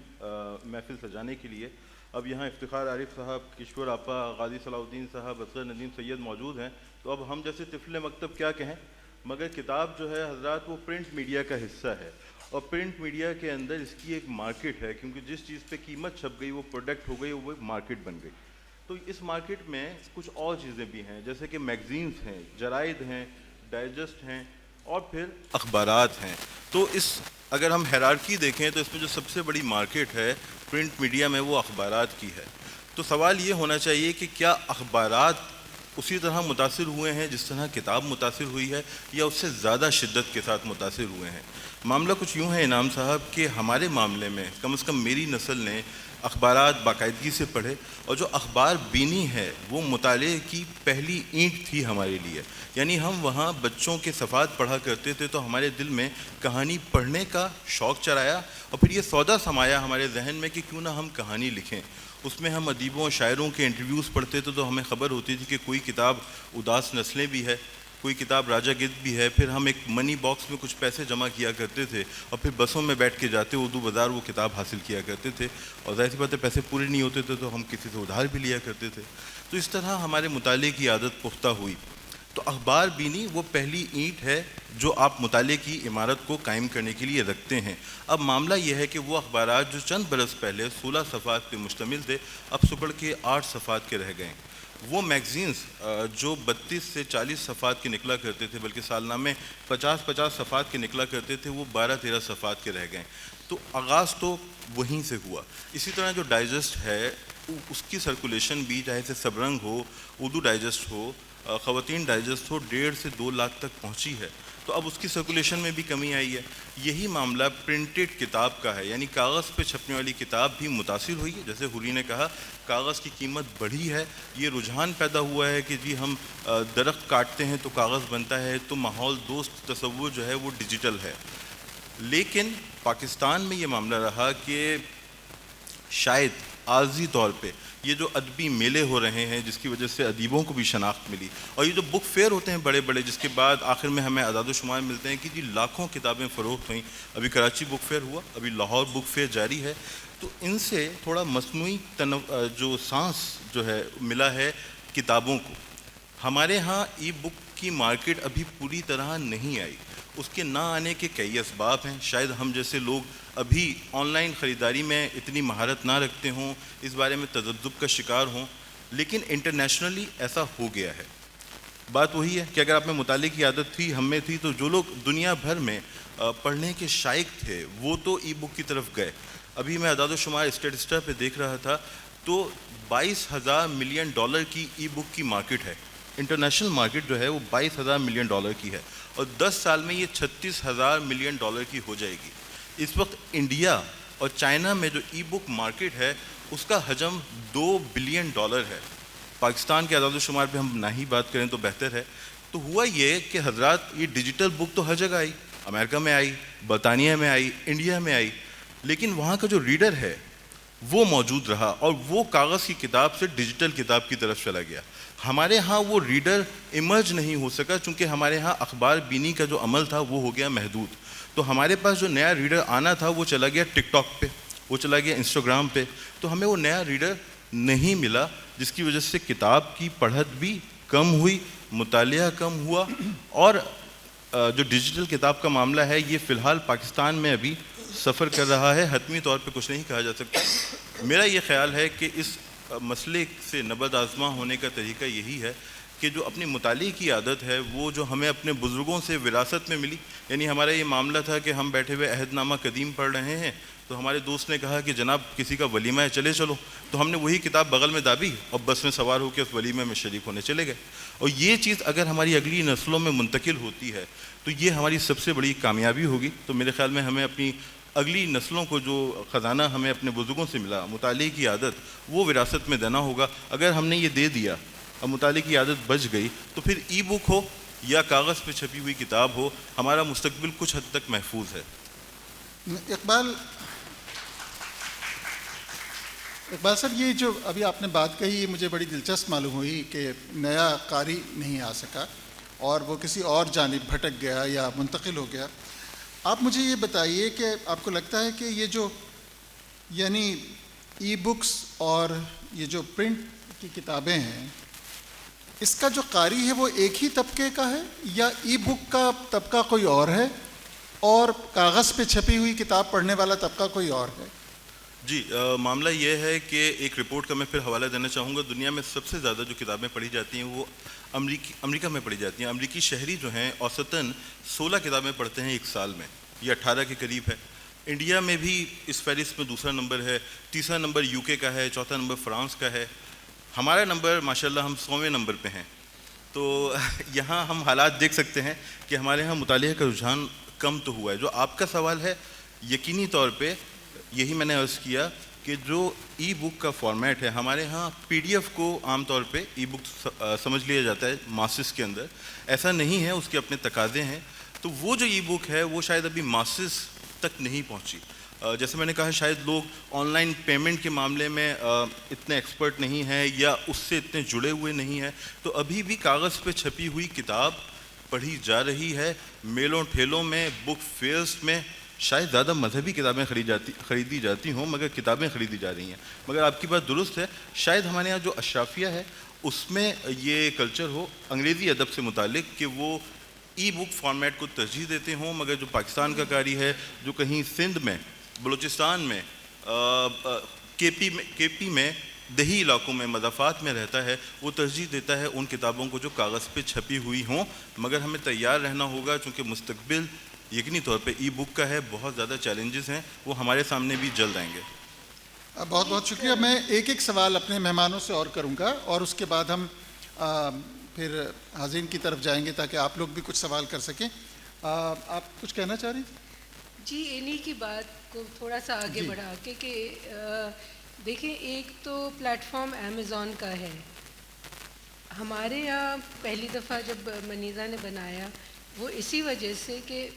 محفل سجانے کے لیے. اب یہاں افتخار عارف صاحب، کشور آپا، غازی صلاح الدین صاحب، اصغر ندیم سید موجود ہیں، تو اب ہم جیسے طفل مکتب کیا کہیں. مگر کتاب جو ہے حضرات وہ پرنٹ میڈیا کا حصہ ہے، اور پرنٹ میڈیا کے اندر اس کی ایک مارکیٹ ہے، کیونکہ جس چیز پہ قیمت چھپ گئی وہ پروڈکٹ ہو گئی، وہ ایک مارکیٹ بن گئی. تو اس مارکیٹ میں کچھ اور چیزیں بھی ہیں، جیسے کہ میگزینز ہیں، جرائد ہیں، ڈائجسٹ ہیں، اور پھر اخبارات ہیں. تو اس اگر ہم ہیرارکی دیکھیں تو اس میں جو سب سے بڑی مارکیٹ ہے پرنٹ میڈیا میں وہ اخبارات کی ہے. تو سوال یہ ہونا چاہیے کہ کیا اخبارات اسی طرح متاثر ہوئے ہیں جس طرح کتاب متاثر ہوئی ہے، یا اس سے زیادہ شدت کے ساتھ متاثر ہوئے ہیں؟ معاملہ کچھ یوں ہے انعام صاحب کہ ہمارے معاملے میں کم از کم میری نسل نے اخبارات باقاعدگی سے پڑھے، اور جو اخبار بینی ہے وہ مطالعے کی پہلی اینٹ تھی ہمارے لیے. یعنی ہم وہاں بچوں کے صفحات پڑھا کرتے تھے تو ہمارے دل میں کہانی پڑھنے کا شوق چرایا، اور پھر یہ سودا سمایا ہمارے ذہن میں کہ کیوں نہ ہم کہانی لکھیں. اس میں ہم ادیبوں اور شاعروں کے انٹرویوز پڑھتے تھے تو ہمیں خبر ہوتی تھی کہ کوئی کتاب اداس نسلیں بھی ہے، کوئی کتاب راجہ گدھ بھی ہے. پھر ہم ایک منی باکس میں کچھ پیسے جمع کیا کرتے تھے اور پھر بسوں میں بیٹھ کے جاتے اردو بازار وہ کتاب حاصل کیا کرتے تھے، اور ظاہر سی بات ہے پیسے پورے نہیں ہوتے تھے تو ہم کسی سے ادھار بھی لیا کرتے تھے. تو اس طرح ہمارے مطالعے کی عادت پختہ ہوئی. تو اخبار بینی وہ پہلی اینٹ ہے جو آپ مطالعے کی عمارت کو قائم کرنے کے لیے رکھتے ہیں. اب معاملہ یہ ہے کہ وہ اخبارات جو چند برس پہلے 16 صفحات پہ مشتمل تھے اب سکڑ کے 8 صفحات کے رہ گئے. وہ میگزینز جو 32 سے 40 صفحات کے نکلا کرتے تھے، بلکہ سالنامے 50 صفحات کے نکلا کرتے تھے، وہ 12-13 صفحات کے رہ گئے. تو آغاز تو وہیں سے ہوا. اسی طرح جو ڈائجسٹ ہے اس کی سرکولیشن بھی، چاہے سے سبرنگ ہو، اردو ڈائجسٹ ہو، خواتین ڈائجسٹ ہو، 1.5 سے 2 لاکھ تک پہنچی ہے. تو اب اس کی سرکولیشن میں بھی کمی آئی ہے. یہی معاملہ پرنٹڈ کتاب کا ہے، یعنی کاغذ پہ چھپنے والی کتاب بھی متاثر ہوئی ہے. جیسے حوری نے کہا کاغذ کی قیمت بڑھی ہے، یہ رجحان پیدا ہوا ہے کہ جی ہم درخت کاٹتے ہیں تو کاغذ بنتا ہے، تو ماحول دوست تصور جو ہے وہ ڈیجیٹل ہے. لیکن پاکستان میں یہ معاملہ رہا کہ شاید عارضی طور پہ یہ جو ادبی میلے ہو رہے ہیں جس کی وجہ سے ادیبوں کو بھی شناخت ملی، اور یہ جو بک فیئر ہوتے ہیں بڑے بڑے جس کے بعد آخر میں ہمیں اعداد و شمار ملتے ہیں کہ جی لاکھوں کتابیں فروخت ہوئیں. ابھی کراچی بک فیئر ہوا، ابھی لاہور بک فیئر جاری ہے. تو ان سے تھوڑا مصنوعی جو سانس جو ہے ملا ہے کتابوں کو. ہمارے ہاں ای بک کی مارکیٹ ابھی پوری طرح نہیں آئی. اس کے نہ آنے کے کئی اسباب ہیں. شاید ہم جیسے لوگ ابھی آن لائن خریداری میں اتنی مہارت نہ رکھتے ہوں، اس بارے میں تذبذب کا شکار ہوں، لیکن انٹرنیشنلی ایسا ہو گیا ہے. بات وہی ہے کہ اگر آپ میں مطالعے کی عادت تھی، ہم میں تھی، تو جو لوگ دنیا بھر میں پڑھنے کے شائق تھے وہ تو ای بک کی طرف گئے. ابھی میں اعداد و شمار اسٹیٹسٹا پہ دیکھ رہا تھا تو $22,000 ملین کی ای بک کی مارکیٹ ہے. انٹرنیشنل مارکیٹ جو ہے وہ $22,000 ملین کی ہے، اور 10 سال میں یہ $36,000 ملین کی ہو جائے گی. اس وقت انڈیا اور چائنا میں جو ای بک مارکیٹ ہے اس کا حجم $2 بلین ہے. پاکستان کے اعداد و شمار پہ ہم نہ ہی بات کریں تو بہتر ہے. تو ہوا یہ کہ حضرات یہ ڈیجیٹل بک تو ہر جگہ آئی، امریکہ میں آئی، برطانیہ میں آئی، انڈیا میں آئی، لیکن وہاں کا جو ریڈر ہے وہ موجود رہا اور وہ کاغذ کی کتاب سے ڈیجیٹل کتاب کی طرف چلا گیا. ہمارے ہاں وہ ریڈر ایمرج نہیں ہو سکا چونکہ ہمارے ہاں اخبار بینی کا جو عمل تھا وہ ہو گیا محدود. تو ہمارے پاس جو نیا ریڈر آنا تھا وہ چلا گیا ٹک ٹاک پہ، وہ چلا گیا انسٹاگرام پہ. تو ہمیں وہ نیا ریڈر نہیں ملا، جس کی وجہ سے کتاب کی پڑھت بھی کم ہوئی، مطالعہ کم ہوا. اور جو ڈیجیٹل کتاب کا معاملہ ہے یہ فی الحال پاکستان میں ابھی سفر کر رہا ہے. حتمی طور پہ کچھ نہیں کہا جا سکتا. میرا یہ خیال ہے کہ اس مسئلے سے نبرد آزما ہونے کا طریقہ یہی ہے کہ جو اپنی مطالعے کی عادت ہے وہ جو ہمیں اپنے بزرگوں سے وراثت میں ملی، یعنی ہمارا یہ معاملہ تھا کہ ہم بیٹھے ہوئے عہد نامہ قدیم پڑھ رہے ہیں تو ہمارے دوست نے کہا کہ جناب کسی کا ولیمہ ہے چلے چلو، تو ہم نے وہی کتاب بغل میں دابی اور بس میں سوار ہو کے اس ولیمے میں شریک ہونے چلے گئے. اور یہ چیز اگر ہماری اگلی نسلوں میں منتقل ہوتی ہے تو یہ ہماری سب سے بڑی کامیابی ہوگی. تو میرے خیال میں ہمیں اپنی اگلی نسلوں کو جو خزانہ ہمیں اپنے بزرگوں سے ملا، مطالعے کی عادت، وہ وراثت میں دینا ہوگا. اگر ہم نے یہ دے دیا اور مطالعے کی عادت بچ گئی تو پھر ای بک ہو یا کاغذ پہ چھپی ہوئی کتاب ہو، ہمارا مستقبل کچھ حد تک محفوظ ہے. اقبال صاحب، یہ جو ابھی آپ نے بات کہی یہ مجھے بڑی دلچسپ معلوم ہوئی کہ نیا قاری نہیں آ سکا اور وہ کسی اور جانب بھٹک گیا یا منتقل ہو گیا. آپ مجھے یہ بتائیے کہ آپ کو لگتا ہے کہ یہ جو یعنی ای بکس اور یہ جو پرنٹ کی کتابیں ہیں، اس کا جو قاری ہے وہ ایک ہی طبقے کا ہے یا ای بک کا طبقہ کوئی اور ہے اور کاغذ پہ چھپی ہوئی کتاب پڑھنے والا طبقہ کوئی اور ہے؟ جی، معاملہ یہ ہے کہ ایک رپورٹ کا میں پھر حوالہ دینا چاہوں گا. دنیا میں سب سے زیادہ جو کتابیں پڑھی جاتی ہیں وہ امریکہ میں پڑھی جاتی ہیں. امریکی شہری جو ہیں اوسطاً 16 کتابیں پڑھتے ہیں ایک سال میں، یہ 18 کے قریب ہے. انڈیا میں بھی اس فہرست میں دوسرا نمبر ہے، تیسرا نمبر یو کے کا ہے، چوتھا نمبر فرانس کا ہے. ہمارا نمبر ماشاءاللہ ہم 100ویں نمبر پہ ہیں. تو یہاں ہم حالات دیکھ سکتے ہیں کہ ہمارے ہاں مطالعے کا رجحان کم تو ہوا ہے. جو آپ کا سوال ہے یقینی طور پہ یہی میں نے عرض کیا کہ جو ای بک کا فارمیٹ ہے ہمارے ہاں پی ڈی ایف کو عام طور پہ ای بک سمجھ لیا جاتا ہے ماسز کے اندر. ایسا نہیں ہے، اس کے اپنے تقاضے ہیں. تو وہ جو ای بک ہے وہ شاید ابھی ماسز تک نہیں پہنچی. جیسے میں نے کہا شاید لوگ آن لائن پیمنٹ کے معاملے میں اتنے ایکسپرٹ نہیں ہیں یا اس سے اتنے جڑے ہوئے نہیں ہیں. تو ابھی بھی کاغذ پہ چھپی ہوئی کتاب پڑھی جا رہی ہے. میلوں ٹھیلوں میں، بک فیئرس میں شاید زیادہ مذہبی کتابیں خریدی جاتی ہوں مگر کتابیں خریدی جا رہی ہیں. مگر آپ کی بات درست ہے، شاید ہمارے یہاں جو اشرافیہ ہے اس میں یہ کلچر ہو انگریزی ادب سے متعلق کہ وہ ای بک فارمیٹ کو ترجیح دیتے ہوں. مگر جو پاکستان کا قاری ہے جو کہیں سندھ میں، بلوچستان میں، کے پی میں، دیہی علاقوں میں، مضافات میں رہتا ہے، وہ ترجیح دیتا ہے ان کتابوں کو جو کاغذ پہ چھپی ہوئی ہوں. مگر ہمیں تیار رہنا ہوگا چونکہ مستقبل یقینی طور پہ ای بک کا ہے. بہت زیادہ چیلنجز ہیں، وہ ہمارے سامنے بھی جلد آئیں گے. بہت بہت شکریہ. میں ایک سوال اپنے مہمانوں سے اور کروں گا اور اس کے بعد ہم پھر حاضرین کی طرف جائیں گے تاکہ آپ لوگ بھی کچھ سوال کر سکیں. آپ کچھ کہنا چاہ رہی ہیں؟ جی، انہی کی بات کو تھوڑا سا آگے بڑھا کے کہ دیکھیں، ایک تو پلیٹ فارم امیزون کا ہے. ہمارے یہاں پہلی دفعہ جب منیزہ نے بنایا وہ اسی وجہ سے کہ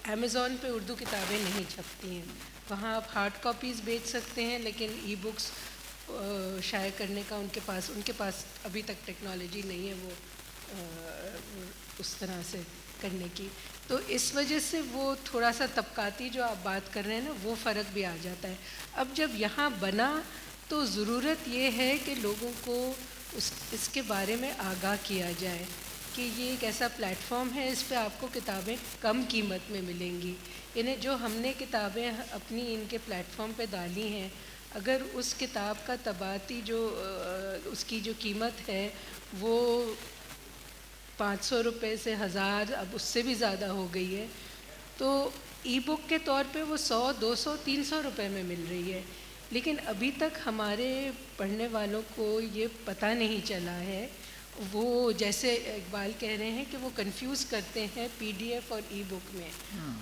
امیزون پہ اردو کتابیں نہیں چھپتی ہیں. وہاں آپ ہارڈ کاپیز بیچ سکتے ہیں لیکن ای بکس شائع کرنے کا ان کے پاس ابھی تک ٹیکنالوجی نہیں ہے وہ اس طرح سے کرنے کی. تو اس وجہ سے وہ تھوڑا سا طبقاتی جو آپ بات کر رہے ہیں نا وہ فرق بھی آ جاتا ہے. اب جب یہاں بنا تو ضرورت یہ ہے کہ لوگوں کو اس کے بارے میں آگاہ کیا جائے کہ یہ ایک ایسا پلیٹ فارم ہے، اس پہ آپ کو کتابیں کم قیمت میں ملیں گی. یعنی جو ہم نے کتابیں اپنی ان کے پلیٹ فارم پہ ڈالی ہیں، اگر اس کتاب کا طباعتی جو اس کی جو قیمت ہے وہ 500 روپے سے 1000، اب اس سے بھی زیادہ ہو گئی ہے، تو ای بک کے طور پہ وہ 100، 200، 300 روپے میں مل رہی ہے. لیکن ابھی تک ہمارے پڑھنے والوں کو یہ پتہ نہیں چلا ہے. وہ جیسے اقبال کہہ رہے ہیں کہ وہ کنفیوز کرتے ہیں پی ڈی ایف اور ای بک میں.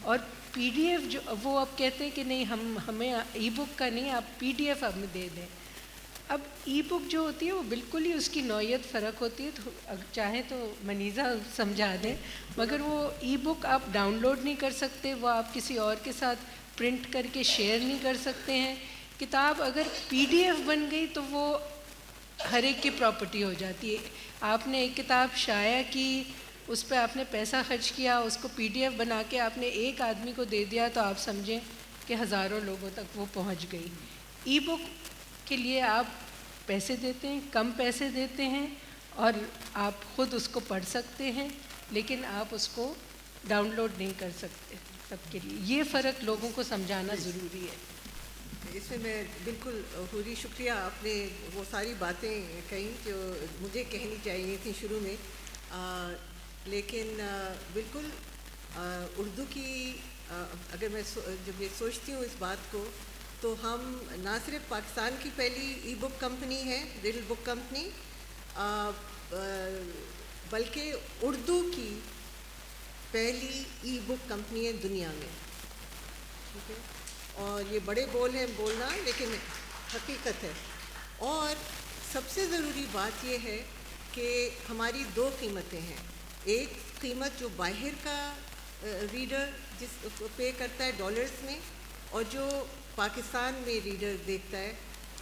اور پی ڈی ایف جو وہ اب کہتے ہیں کہ نہیں ہمیں ای بک کا نہیں، آپ پی ڈی ایف ہمیں دے دیں. اب ای بک جو ہوتی ہے وہ بالکل ہی اس کی نوعیت فرق ہوتی ہے. تو چاہیں تو منیزہ سمجھا دیں، مگر وہ ای بک آپ ڈاؤن لوڈ نہیں کر سکتے، وہ آپ کسی اور کے ساتھ پرنٹ کر کے شیئر نہیں کر سکتے ہیں. کتاب اگر پی ڈی ایف بن گئی تو وہ ہر ایک کی پراپرٹی ہو جاتی ہے. آپ نے ایک کتاب شائع کی، اس پہ آپ نے پیسہ خرچ کیا، اس کو پی ڈی ایف بنا کے آپ نے ایک آدمی کو دے دیا تو آپ سمجھیں کہ ہزاروں لوگوں تک وہ پہنچ گئی. ای بک کے لیے آپ پیسے دیتے ہیں، کم پیسے دیتے ہیں اور آپ خود اس کو پڑھ سکتے ہیں، لیکن آپ اس کو ڈاؤن لوڈ نہیں کر سکتے. سب کے لیے یہ فرق لوگوں کو سمجھانا ضروری ہے. اس میں میں بالکل حوری شکریہ، آپ نے وہ ساری باتیں کہیں جو مجھے کہنی چاہیے تھیں شروع میں. لیکن بالکل اردو کی اگر میں جب یہ سوچتی ہوں اس بات کو تو ہم نہ صرف پاکستان کی پہلی ای بک کمپنی ہے لٹل بک کمپنی بلکہ اردو کی پہلی ای بک کمپنی ہے دنیا میں. ٹھیک ہے, اور یہ بڑے بول ہیں بولنا لیکن حقیقت ہے. اور سب سے ضروری بات یہ ہے کہ ہماری دو قیمتیں ہیں. ایک قیمت جو باہر کا ریڈر جس کو پے کرتا ہے ڈالرز میں, اور جو پاکستان میں ریڈر دیکھتا ہے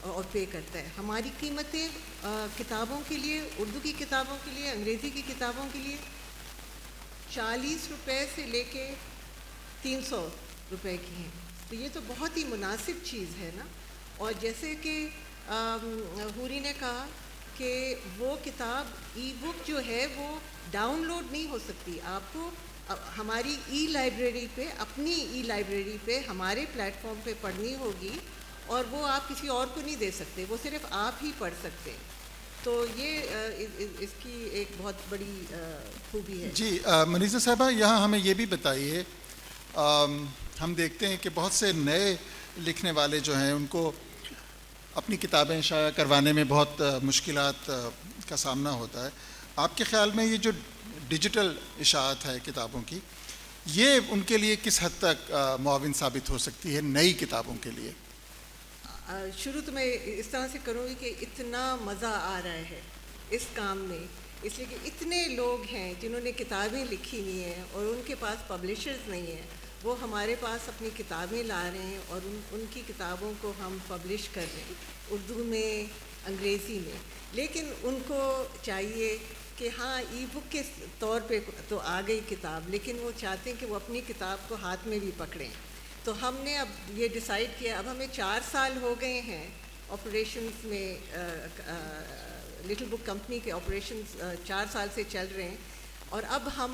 اور پے کرتا ہے. ہماری قیمتیں کتابوں کے لیے, اردو کی کتابوں کے لیے, انگریزی کی کتابوں کے لیے 40 روپے سے لے کے 300 روپے کی ہیں. تو یہ تو بہت ہی مناسب چیز ہے نا. اور جیسے کہ حوری نے کہا کہ وہ کتاب ای بک جو ہے وہ ڈاؤن لوڈ نہیں ہو سکتی. آپ کو ہماری ای لائبریری پہ, اپنی ای لائبریری پہ, ہمارے پلیٹ فارم پہ پڑھنی ہوگی, اور وہ آپ کسی اور کو نہیں دے سکتے, وہ صرف آپ ہی پڑھ سکتے ہیں. تو یہ اس کی ایک بہت بڑی خوبی ہے. جی منیزہ صاحبہ, یہاں ہمیں یہ بھی بتائیے, ہم دیکھتے ہیں کہ بہت سے نئے لکھنے والے جو ہیں ان کو اپنی کتابیں شائع کروانے میں بہت مشکلات کا سامنا ہوتا ہے. آپ کے خیال میں یہ جو ڈیجیٹل اشاعت ہے کتابوں کی, یہ ان کے لیے کس حد تک معاون ثابت ہو سکتی ہے نئی کتابوں کے لیے؟ شروع تو میں اس طرح سے کروں گی کہ اتنا مزہ آ رہا ہے اس کام میں, اس لیے کہ اتنے لوگ ہیں جنہوں نے کتابیں لکھی ہوئی ہیں اور ان کے پاس پبلشرز نہیں ہیں. وہ ہمارے پاس اپنی کتابیں لا رہے ہیں اور ان کی کتابوں کو ہم پبلش کر رہے ہیں, اردو میں, انگریزی میں. لیکن ان کو چاہیے کہ ہاں ای بک کے طور پہ تو آ گئی کتاب, لیکن وہ چاہتے ہیں کہ وہ اپنی کتاب کو ہاتھ میں بھی پکڑیں. تو ہم نے اب یہ ڈیسائیڈ کیا, اب ہمیں 4 سال ہو گئے ہیں آپریشنز میں, لٹل بک کمپنی کے آپریشنز 4 سال سے چل رہے ہیں, اور اب ہم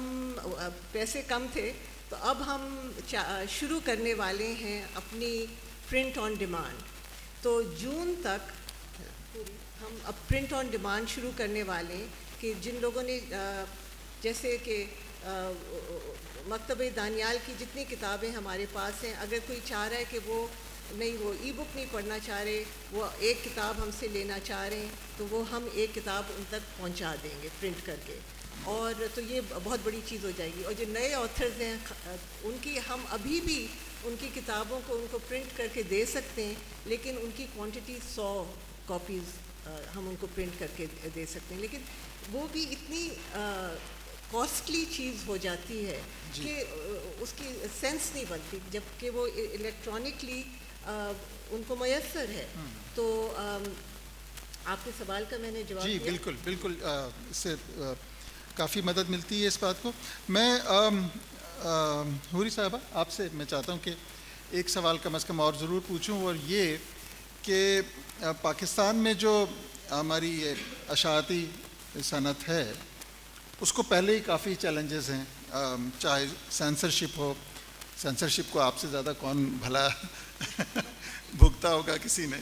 پیسے کم تھے تو اب ہم شروع کرنے والے ہیں اپنی پرنٹ آن ڈیمانڈ. تو جون تک ہم اب پرنٹ آن ڈیمانڈ شروع کرنے والے ہیں کہ جن لوگوں نے, جیسے کہ مکتبہ دانیال کی جتنی کتابیں ہمارے پاس ہیں, اگر کوئی چاہ رہا ہے کہ وہ ای بک نہیں پڑھنا چاہ رہے, وہ ایک کتاب ہم سے لینا چاہ رہے ہیں, تو وہ ہم ایک کتاب ان تک پہنچا دیں گے پرنٹ کر کے. اور تو یہ بہت بڑی چیز ہو جائے گی. اور جو نئے آتھرز ہیں ان کی ہم ابھی بھی ان کی کتابوں کو ان کو پرنٹ کر کے دے سکتے ہیں, لیکن ان کی کوانٹٹی 100 کاپیز ہم ان کو پرنٹ کر کے دے سکتے ہیں. لیکن وہ بھی اتنی کاسٹلی چیز ہو جاتی ہے کہ اس کی سینس نہیں بنتی, جب کہ وہ الیکٹرانکلی ان کو میسر ہے. تو آپ کے سوال کا میں نے جواب جی دیا. بالکل بالکل, اس سے کافی مدد ملتی ہے اس بات کو. میں حوری صاحبہ آپ سے میں چاہتا ہوں کہ ایک سوال کم از کم اور ضرور پوچھوں, اور یہ کہ پاکستان میں جو ہماری اشاعتی صنعت ہے اس کو پہلے ہی کافی چیلنجز ہیں, چاہے سینسرشپ ہو. سینسرشپ کو آپ سے زیادہ کون بھلا بھگتا ہوگا کسی نے,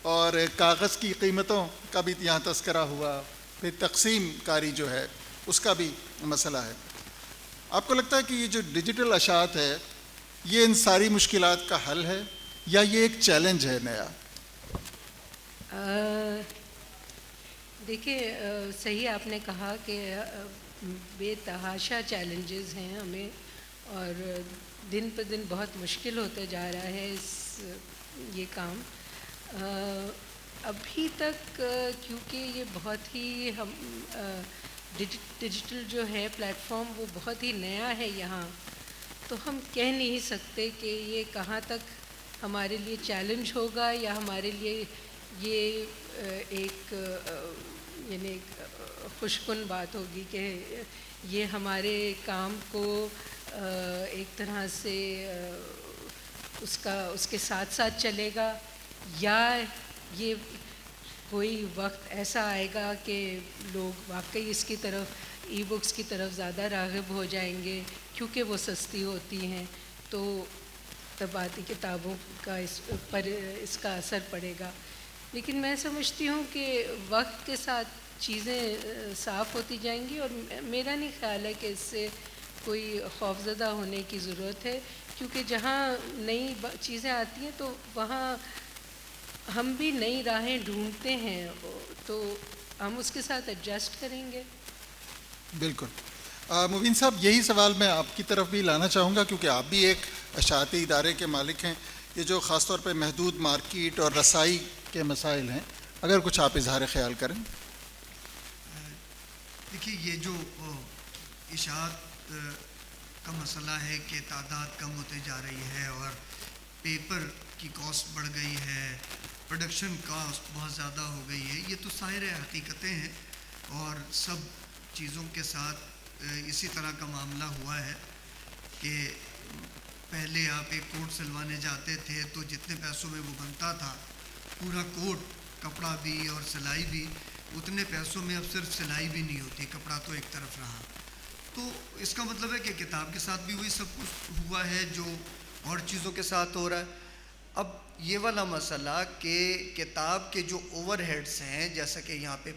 اور کاغذ کی قیمتوں کا بھی یہاں تذکرہ ہوا, پھر تقسیم کاری جو ہے اس کا بھی مسئلہ ہے. آپ کو لگتا ہے کہ یہ جو ڈیجیٹل اشاعت ہے یہ ان ساری مشکلات کا حل ہے یا یہ ایک چیلنج ہے نیا؟ دیکھیے, صحیح آپ نے کہا کہ بے تحاشا چیلنجز ہیں ہمیں, اور دن پہ دن بہت مشکل ہوتا جا رہا ہے یہ کام. ابھی تک کیونکہ یہ بہت ہی ڈیجیٹل جو ہے پلیٹ فارم وہ بہت ہی نیا ہے یہاں, تو ہم کہہ نہیں سکتے کہ یہ کہاں تک ہمارے لیے چیلنج ہوگا یا ہمارے لیے یہ ایک یعنی ایک خوشکن بات ہوگی کہ یہ ہمارے کام کو ایک طرح سے اس کے ساتھ ساتھ چلے گا, یا یہ کوئی وقت ایسا آئے گا کہ لوگ واقعی اس کی طرف ای بکس کی طرف زیادہ راغب ہو جائیں گے کیونکہ وہ سستی ہوتی ہیں, تو طباعتی کتابوں کا اس کا اثر پڑے گا. لیکن میں سمجھتی ہوں کہ وقت کے ساتھ چیزیں صاف ہوتی جائیں گی, اور میرا نہیں خیال ہے کہ اس سے کوئی خوفزدہ ہونے کی ضرورت ہے, کیونکہ جہاں نئی چیزیں آتی ہیں تو وہاں ہم بھی نئی راہیں ڈھونڈتے ہیں، تو ہم اس کے ساتھ ایڈجسٹ کریں گے. بالکل. مبین صاحب، یہی سوال میں آپ کی طرف بھی لانا چاہوں گا، کیونکہ آپ بھی ایک اشاعتی ادارے کے مالک ہیں. یہ جو خاص طور پہ محدود مارکیٹ اور رسائی کے مسائل ہیں، اگر کچھ آپ اظہار خیال کریں. دیکھیے، یہ جو اشاعت کا مسئلہ ہے کہ تعداد کم ہوتے جا رہی ہے اور پیپر کی کاسٹ بڑھ گئی ہے، پروڈکشن کاسٹ بہت زیادہ ہو گئی ہے، یہ تو ظاہر حقیقتیں ہیں. اور سب چیزوں کے ساتھ اسی طرح کا معاملہ ہوا ہے کہ پہلے آپ ایک کوٹ سلوانے جاتے تھے تو جتنے پیسوں میں وہ بنتا تھا، پورا کوٹ، کپڑا بھی اور سلائی بھی، اتنے پیسوں میں اب صرف سلائی بھی نہیں ہوتی، کپڑا تو ایک طرف رہا. تو اس کا مطلب ہے کہ کتاب کے ساتھ بھی وہی سب کچھ ہوا ہے جو اور چیزوں کے ساتھ ہو رہا ہے. اب یہ والا مسئلہ کہ کتاب کے جو اوور ہیڈس ہیں، جیسا کہ یہاں پہ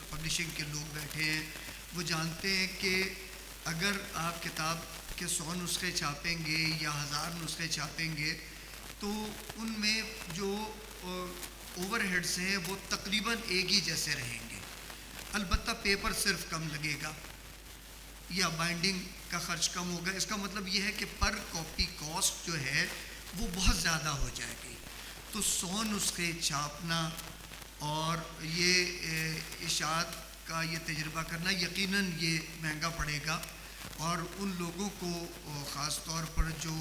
پبلشنگ کے لوگ بیٹھے ہیں، وہ جانتے ہیں کہ اگر آپ کتاب کے 100 نسخے چھاپیں گے یا 1000 نسخے چھاپیں گے تو ان میں جو اوور ہیڈس ہیں وہ تقریباً ایک ہی جیسے رہیں گے. البتہ پیپر صرف کم لگے گا یا بائنڈنگ کا خرچ کم ہوگا. اس کا مطلب یہ ہے کہ پر کاپی کاسٹ جو ہے وہ بہت زیادہ ہو جائے گی. تو 100 نسخے چھاپنا اور یہ اشاعت کا یہ تجربہ کرنا یقیناً یہ مہنگا پڑے گا. اور ان لوگوں کو خاص طور پر جو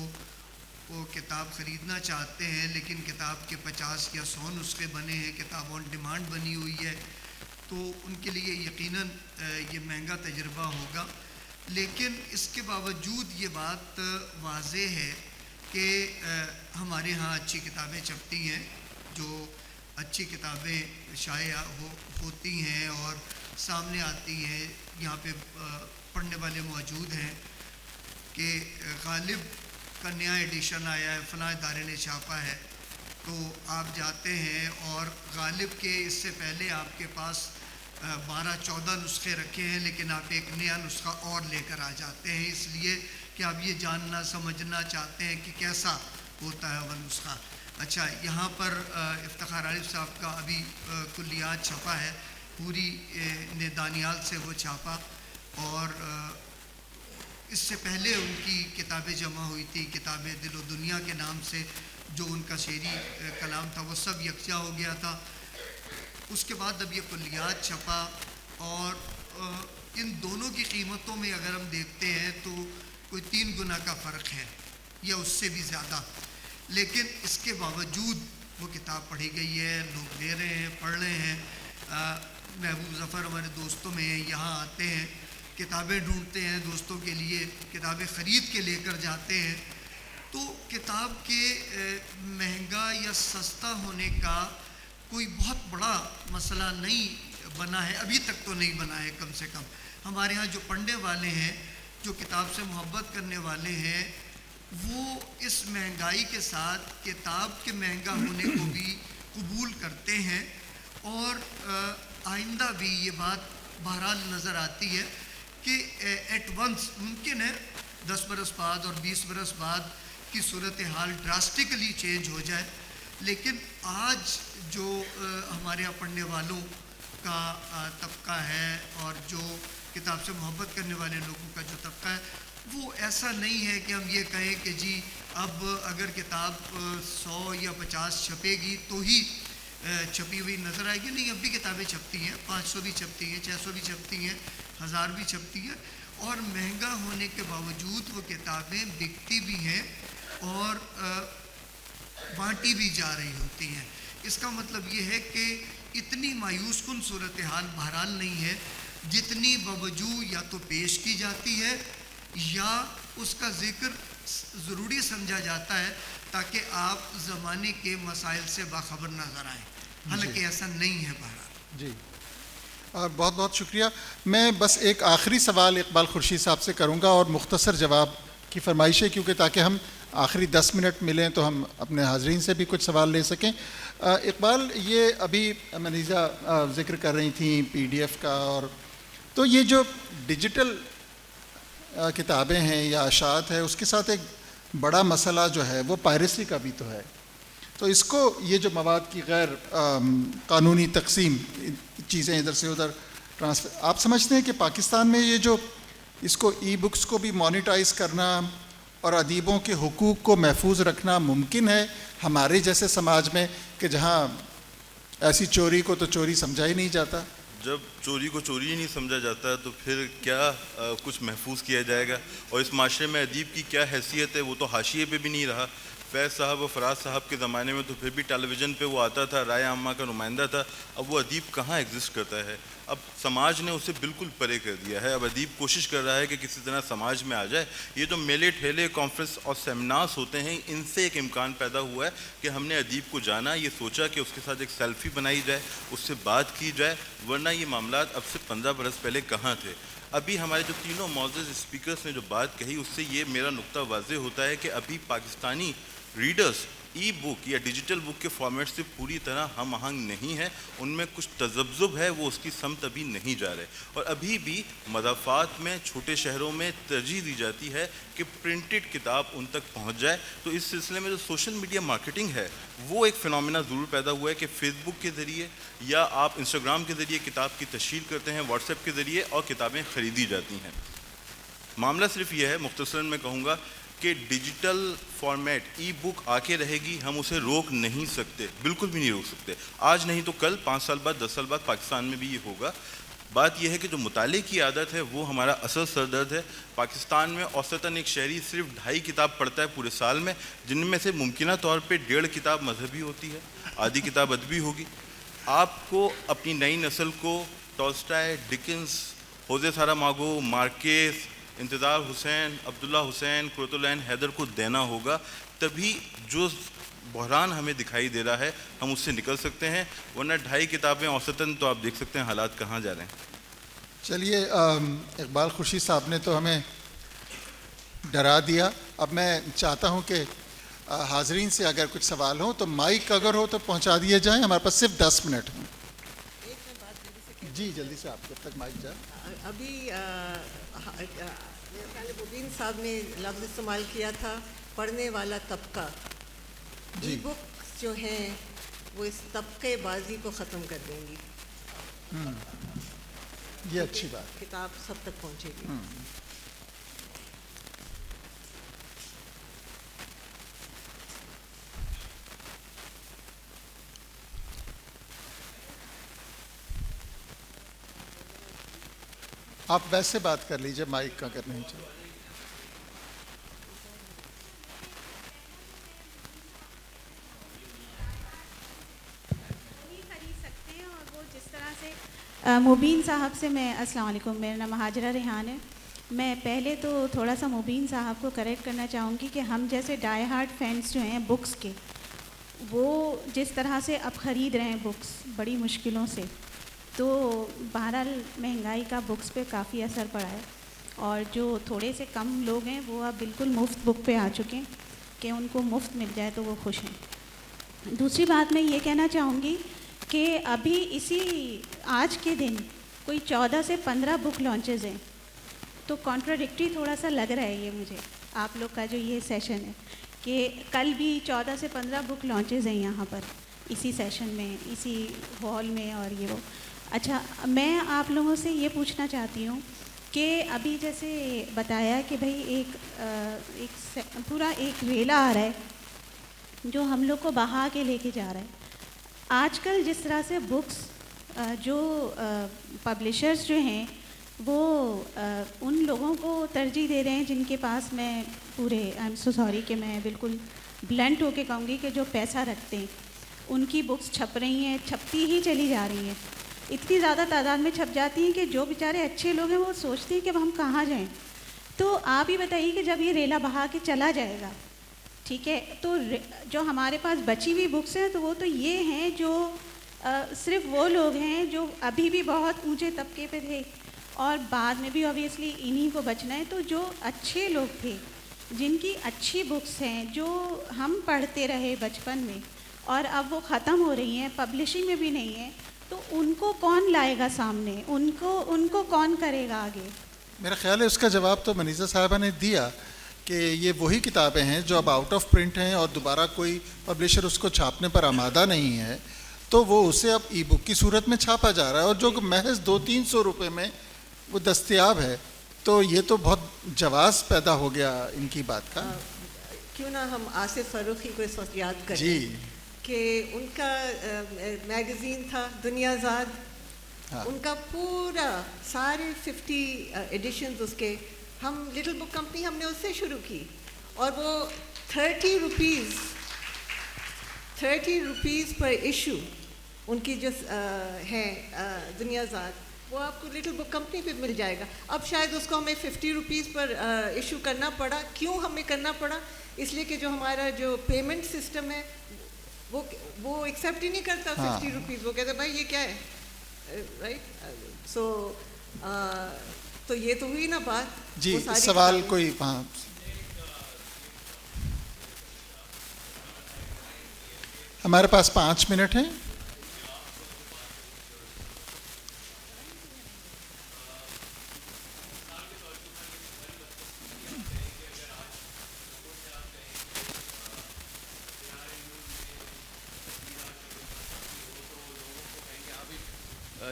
وہ کتاب خریدنا چاہتے ہیں لیکن کتاب کے 50 یا 100 نسخے بنے ہیں، کتاب آن ڈیمانڈ بنی ہوئی ہے، تو ان کے لیے یقیناً یہ مہنگا تجربہ ہوگا. لیکن اس کے باوجود یہ بات واضح ہے کہ ہمارے ہاں اچھی کتابیں چھپتی ہیں، جو اچھی کتابیں شائع ہوتی ہیں اور سامنے آتی ہیں. یہاں پہ پڑھنے والے موجود ہیں کہ غالب کا نیا ایڈیشن آیا ہے، فلاں ادارے نے چھاپا ہے، تو آپ جاتے ہیں اور غالب کے اس سے پہلے آپ کے پاس 12-14 نسخے رکھے ہیں، لیکن آپ ایک نیا نسخہ اور لے کر آ جاتے ہیں، اس لیے کہ آپ یہ جاننا سمجھنا چاہتے ہیں کہ کیسا ہوتا ہے وہ نسخہ. اچھا، یہاں پر افتخار عارف صاحب کا ابھی کلیات چھپا ہے، پوری نے دانیال سے وہ چھاپا، اور اس سے پہلے ان کی کتابیں جمع ہوئی تھی، کتابیں دل و دنیا کے نام سے، جو ان کا شعری کلام تھا وہ سب یکجا ہو گیا تھا. اس کے بعد اب یہ کلیات چھپا، اور ان دونوں کی قیمتوں میں اگر ہم دیکھتے ہیں تو کوئی 3 گنا کا فرق ہے یا اس سے بھی زیادہ. لیکن اس کے باوجود وہ کتاب پڑھی گئی ہے، لوگ لے رہے ہیں، پڑھ رہے ہیں. محبوب ظفر ہمارے دوستوں میں یہاں آتے ہیں، کتابیں ڈھونڈتے ہیں دوستوں کے لیے، کتابیں خرید کے لے کر جاتے ہیں. تو کتاب کے مہنگا یا سستا ہونے کا کوئی بہت بڑا مسئلہ نہیں بنا ہے، ابھی تک تو نہیں بنا ہے. کم سے کم ہمارے ہاں جو پڑھنے والے ہیں، جو کتاب سے محبت کرنے والے ہیں، وہ اس مہنگائی کے ساتھ کتاب کے مہنگا ہونے کو بھی قبول کرتے ہیں. اور آئندہ بھی یہ بات بہرحال نظر آتی ہے کہ ایٹ ونس ممکن ہے 10 برس بعد اور 20 برس بعد کی صورتحال ڈراسٹکلی چینج ہو جائے، لیکن آج جو ہمارے یہاں پڑھنے والوں کا طبقہ ہے اور جو کتاب سے محبت کرنے والے لوگوں کا جو طبقہ ہے، وہ ایسا نہیں ہے کہ ہم یہ کہیں کہ جی اب اگر کتاب 100 یا 50 چھپے گی تو ہی چھپی ہوئی نظر آئے گی. نہیں، اب بھی کتابیں چھپتی ہیں، 500 بھی چھپتی ہیں، 600 بھی چھپتی ہیں، 1000 بھی چھپتی ہیں، اور مہنگا ہونے کے باوجود وہ کتابیں بکتی بھی ہیں اور بانٹی بھی جا رہی ہوتی ہیں. اس کا مطلب یہ ہے کہ اتنی مایوس کن صورتحال بہرحال نہیں ہے جتنی بوجوہ یا تو پیش کی جاتی ہے یا اس کا ذکر ضروری سمجھا جاتا ہے تاکہ آپ زمانے کے مسائل سے باخبر نظر آئیں، حالانکہ ایسا نہیں ہے بہرحال. جی، بہت بہت شکریہ. میں بس ایک آخری سوال اقبال خورشید صاحب سے کروں گا اور مختصر جواب کی فرمائش ہے، کیونکہ تاکہ ہم آخری 10 منٹ ملیں تو ہم اپنے حاضرین سے بھی کچھ سوال لے سکیں. اقبال، یہ ابھی منیزہ ذکر کر رہی تھیں PDF کا، اور تو یہ جو ڈیجیٹل کتابیں ہیں یا اشاعت ہے، اس کے ساتھ ایک بڑا مسئلہ جو ہے وہ پائریسی کا بھی تو ہے. تو اس کو یہ جو مواد کی غیر قانونی تقسیم, چیزیں ادھر سے ادھر ٹرانسفر, آپ سمجھتے ہیں کہ پاکستان میں یہ جو اس کو ای بکس کو بھی مانیٹائز کرنا اور ادیبوں کے حقوق کو محفوظ رکھنا ممکن ہے ہمارے جیسے سماج میں, کہ جہاں ایسی چوری کو تو چوری سمجھا ہی نہیں جاتا؟ جب چوری کو چوری ہی نہیں سمجھا جاتا تو پھر کیا کچھ محفوظ کیا جائے گا؟ اور اس معاشرے میں ادیب کی کیا حیثیت ہے؟ وہ تو حاشیے پہ بھی نہیں رہا. فیض صاحب اور فراز صاحب کے زمانے میں تو پھر بھی ٹیلی ویژن پہ وہ آتا تھا, رائے عامہ کا نمائندہ تھا. اب وہ ادیب کہاں ایگزسٹ کرتا ہے؟ اب سماج نے اسے بالکل پرے کر دیا ہے. اب ادیب کوشش کر رہا ہے کہ کسی طرح سماج میں آ جائے. یہ جو میلے ٹھیلے کانفرنس اور سیمینارز ہوتے ہیں, ان سے ایک امکان پیدا ہوا ہے کہ ہم نے ادیب کو جانا, یہ سوچا کہ اس کے ساتھ ایک سیلفی بنائی جائے, اس سے بات کی جائے, ورنہ یہ معاملات اب سے 15 برس پہلے کہاں تھے. ابھی ہمارے جو تینوں معزز اسپیکرز نے جو بات کہی, اس سے یہ میرا نقطہ واضح ہوتا ہے کہ ابھی پاکستانی ریڈرز ای بک یا ڈیجیٹل بک کے فارمیٹ سے پوری طرح ہم آہنگ نہیں ہے. ان میں کچھ تذبذب ہے, وہ اس کی سمت ابھی نہیں جا رہے. اور ابھی بھی مضافات میں چھوٹے شہروں میں ترجیح دی جاتی ہے کہ پرنٹڈ کتاب ان تک پہنچ جائے. تو اس سلسلے میں جو سوشل میڈیا مارکیٹنگ ہے وہ ایک فنومینا ضرور پیدا ہوا ہے کہ فیس بک کے ذریعے یا آپ انسٹاگرام کے ذریعے کتاب کی تشہیر کرتے ہیں, واٹس ایپ کے ذریعے, اور کتابیں خریدی جاتی ہیں. معاملہ صرف یہ ہے, مختصراً میں کہوں گا کہ ڈیجیٹل فارمیٹ ای بک آ کے رہے گی, ہم اسے روک نہیں سکتے, بالکل بھی نہیں روک سکتے. آج نہیں تو کل, 5 سال بعد, 10 سال بعد پاکستان میں بھی یہ ہوگا. بات یہ ہے کہ جو مطالعے کی عادت ہے وہ ہمارا اصل سر درد ہے. پاکستان میں اوسطاً ایک شہری صرف 2.5 کتاب پڑھتا ہے پورے سال میں, جن میں سے ممکنہ طور پہ 1.5 کتاب مذہبی ہوتی ہے, آدھی کتاب ادبی ہوگی. آپ کو اپنی نئی نسل کو ٹالسٹائے, ڈکنس, ہوزے ساراماگو, مارکیز, انتظار حسین, عبداللہ حسین, قرۃ العین حیدر کو دینا ہوگا. تبھی جو بحران ہمیں دکھائی دے رہا ہے ہم اس سے نکل سکتے ہیں, ورنہ 2.5 کتابیں اوسطاً تو آپ دیکھ سکتے ہیں حالات کہاں جا رہے ہیں. چلیے, اقبال خورشید صاحب نے تو ہمیں ڈرا دیا. اب میں چاہتا ہوں کہ حاضرین سے اگر کچھ سوال ہو تو مائک اگر ہو تو پہنچا دیے جائیں. ہمارے پاس صرف 10 منٹ ہیں. جی جلدی سے, آپ جب تک مائک جائے. ابھی مبین صاحب نے لفظ استعمال کیا تھا پڑھنے والا طبقہ. ای بکس جو ہیں وہ اس طبقے بازی کو ختم کر دیں گی. یہ اچھی بات, کتاب سب تک پہنچے گی. آپ ویسے بات کر لیجئے, مائک کا اگر نہیں چاہیے. مبین صاحب سے میں, السلام علیکم, میرا نام ہاجرہ ریحان ہے. میں پہلے تو تھوڑا سا مبین صاحب کو کریکٹ کرنا چاہوں گی کہ ہم جیسے ڈائی ہارڈ فینس جو ہیں بکس کے, وہ جس طرح سے اب خرید رہے ہیں بکس بڑی مشکلوں سے, تو بہرحال مہنگائی کا بکس پہ کافی اثر پڑا ہے. اور جو تھوڑے سے کم لوگ ہیں وہ اب بالکل مفت بک پہ آ چکے ہیں کہ ان کو مفت مل جائے تو وہ خوش ہیں. دوسری بات میں یہ کہنا چاہوں گی کہ ابھی اسی آج کے دن کوئی 14 سے 15 بک لانچز ہیں, تو کانٹراڈکٹری تھوڑا سا لگ رہا ہے یہ مجھے آپ لوگ کا جو یہ سیشن ہے, کہ کل بھی 14 سے 15 بک لانچز ہیں یہاں پر اسی سیشن میں, اسی ہال میں, اور یہ وہ. اچھا, میں آپ لوگوں سے یہ پوچھنا چاہتی ہوں کہ ابھی جیسے بتایا کہ بھائی ایک پورا ایک ریلا آ رہا ہے جو ہم لوگ کو بہا کے لے کے جا رہا ہے. آج کل جس طرح سے بکس جو پبلشرز جو ہیں وہ ان لوگوں کو ترجیح دے رہے ہیں جن کے پاس, میں پورے آئی ایم سو سوری کہ میں بالکل بلنٹ ہو کے کہوں گی کہ جو پیسہ رکھتے ہیں ان کی بکس چھپ رہی ہیں, چھپتی ہی چلی جا رہی ہیں, اتنی زیادہ تعداد میں چھپ جاتی ہیں کہ جو بیچارے اچھے لوگ ہیں وہ سوچتے ہیں کہ اب ہم کہاں جائیں. تو آپ ہی بتائیے کہ جب یہ ریلا بہا کے چلا جائے گا, ٹھیک ہے, تو جو ہمارے پاس بچی ہوئی بکس ہیں تو وہ تو یہ ہیں جو صرف وہ لوگ ہیں جو ابھی بھی بہت اونچے طبقے پہ تھے, اور بعد میں بھی اوبیسلی انہی کو بچنا ہے. تو جو اچھے لوگ تھے جن کی اچھی بکس ہیں جو ہم پڑھتے رہے بچپن میں اور اب وہ ختم ہو رہی ہیں, پبلشنگ میں بھی نہیں ہیں, تو ان کو کون لائے گا سامنے, ان کو کون کرے گا آگے؟ میرا خیال ہے اس کا جواب تو منیزہ صاحبہ نے دیا کہ یہ وہی کتابیں ہیں جو اب آؤٹ آف پرنٹ ہیں اور دوبارہ کوئی پبلشر اس کو چھاپنے پر آمادہ نہیں ہے، تو وہ اسے اب ای بک کی صورت میں چھاپا جا رہا ہے، اور جو محض 200-300 روپے میں وہ دستیاب ہے. تو یہ تو بہت جواز پیدا ہو گیا ان کی بات کا. کیوں نہ ہم آصف فروخی کو اس وقت یاد کریں جی کہ ان کا میگزین تھا دنیا زاد، ان کا پورا سارے 50 ایڈیشنز اس کے، ہم لٹل بک کمپنی ہم نے اس سے شروع کی، اور وہ 30 روپیز پر ایشو ان کی جو ہیں دنیا زاد، وہ آپ کو لٹل بک کمپنی پہ مل جائے گا. اب شاید اس کو ہمیں 50 روپیز پر ایشو کرنا پڑا. کیوں ہمیں کرنا پڑا؟ اس لیے کہ جو ہمارا جو پیمنٹ سسٹم ہے وہ ایکسیپٹ ہی نہیں کرتا 50 روپیز. وہ کہتے بھائی یہ کیا ہے، رائٹ. سو تو یہ تو ہوئی نا بات. جی سوال کوئی ہمارے پاس 5 منٹ ہیں.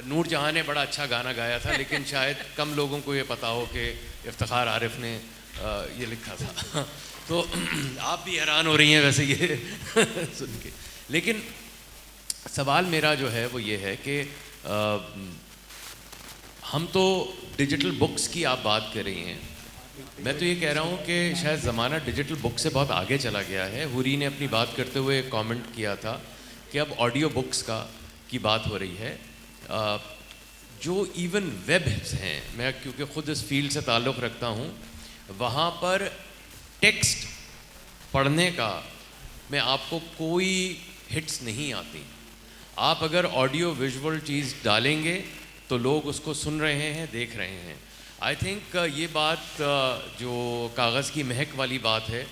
نور جہاں نے بڑا اچھا گانا گایا تھا، لیکن شاید کم لوگوں کو یہ پتا ہو کہ افتخار عارف نے یہ لکھا تھا. تو آپ بھی حیران ہو رہی ہیں ویسے یہ سن کے. لیکن سوال میرا جو ہے وہ یہ ہے کہ ہم تو ڈیجیٹل بکس کی آپ بات کر رہی ہیں، میں تو یہ کہہ رہا ہوں کہ شاید زمانہ ڈیجیٹل بک سے بہت آگے چلا گیا ہے. حوری نے اپنی بات کرتے ہوئے کامنٹ کیا تھا کہ اب آڈیو بکس کی بات ہو رہی ہے. جو ایون ویبس ہیں، میں کیونکہ خود اس فیلڈ سے تعلق رکھتا ہوں، وہاں پر ٹیکسٹ پڑھنے کا میں آپ کو کوئی ہٹس نہیں آتی. آپ اگر آڈیو ویژول چیز ڈالیں گے تو لوگ اس کو سن رہے ہیں، دیکھ رہے ہیں. آئی تھنک یہ بات جو کاغذ کی مہک والی بات ہے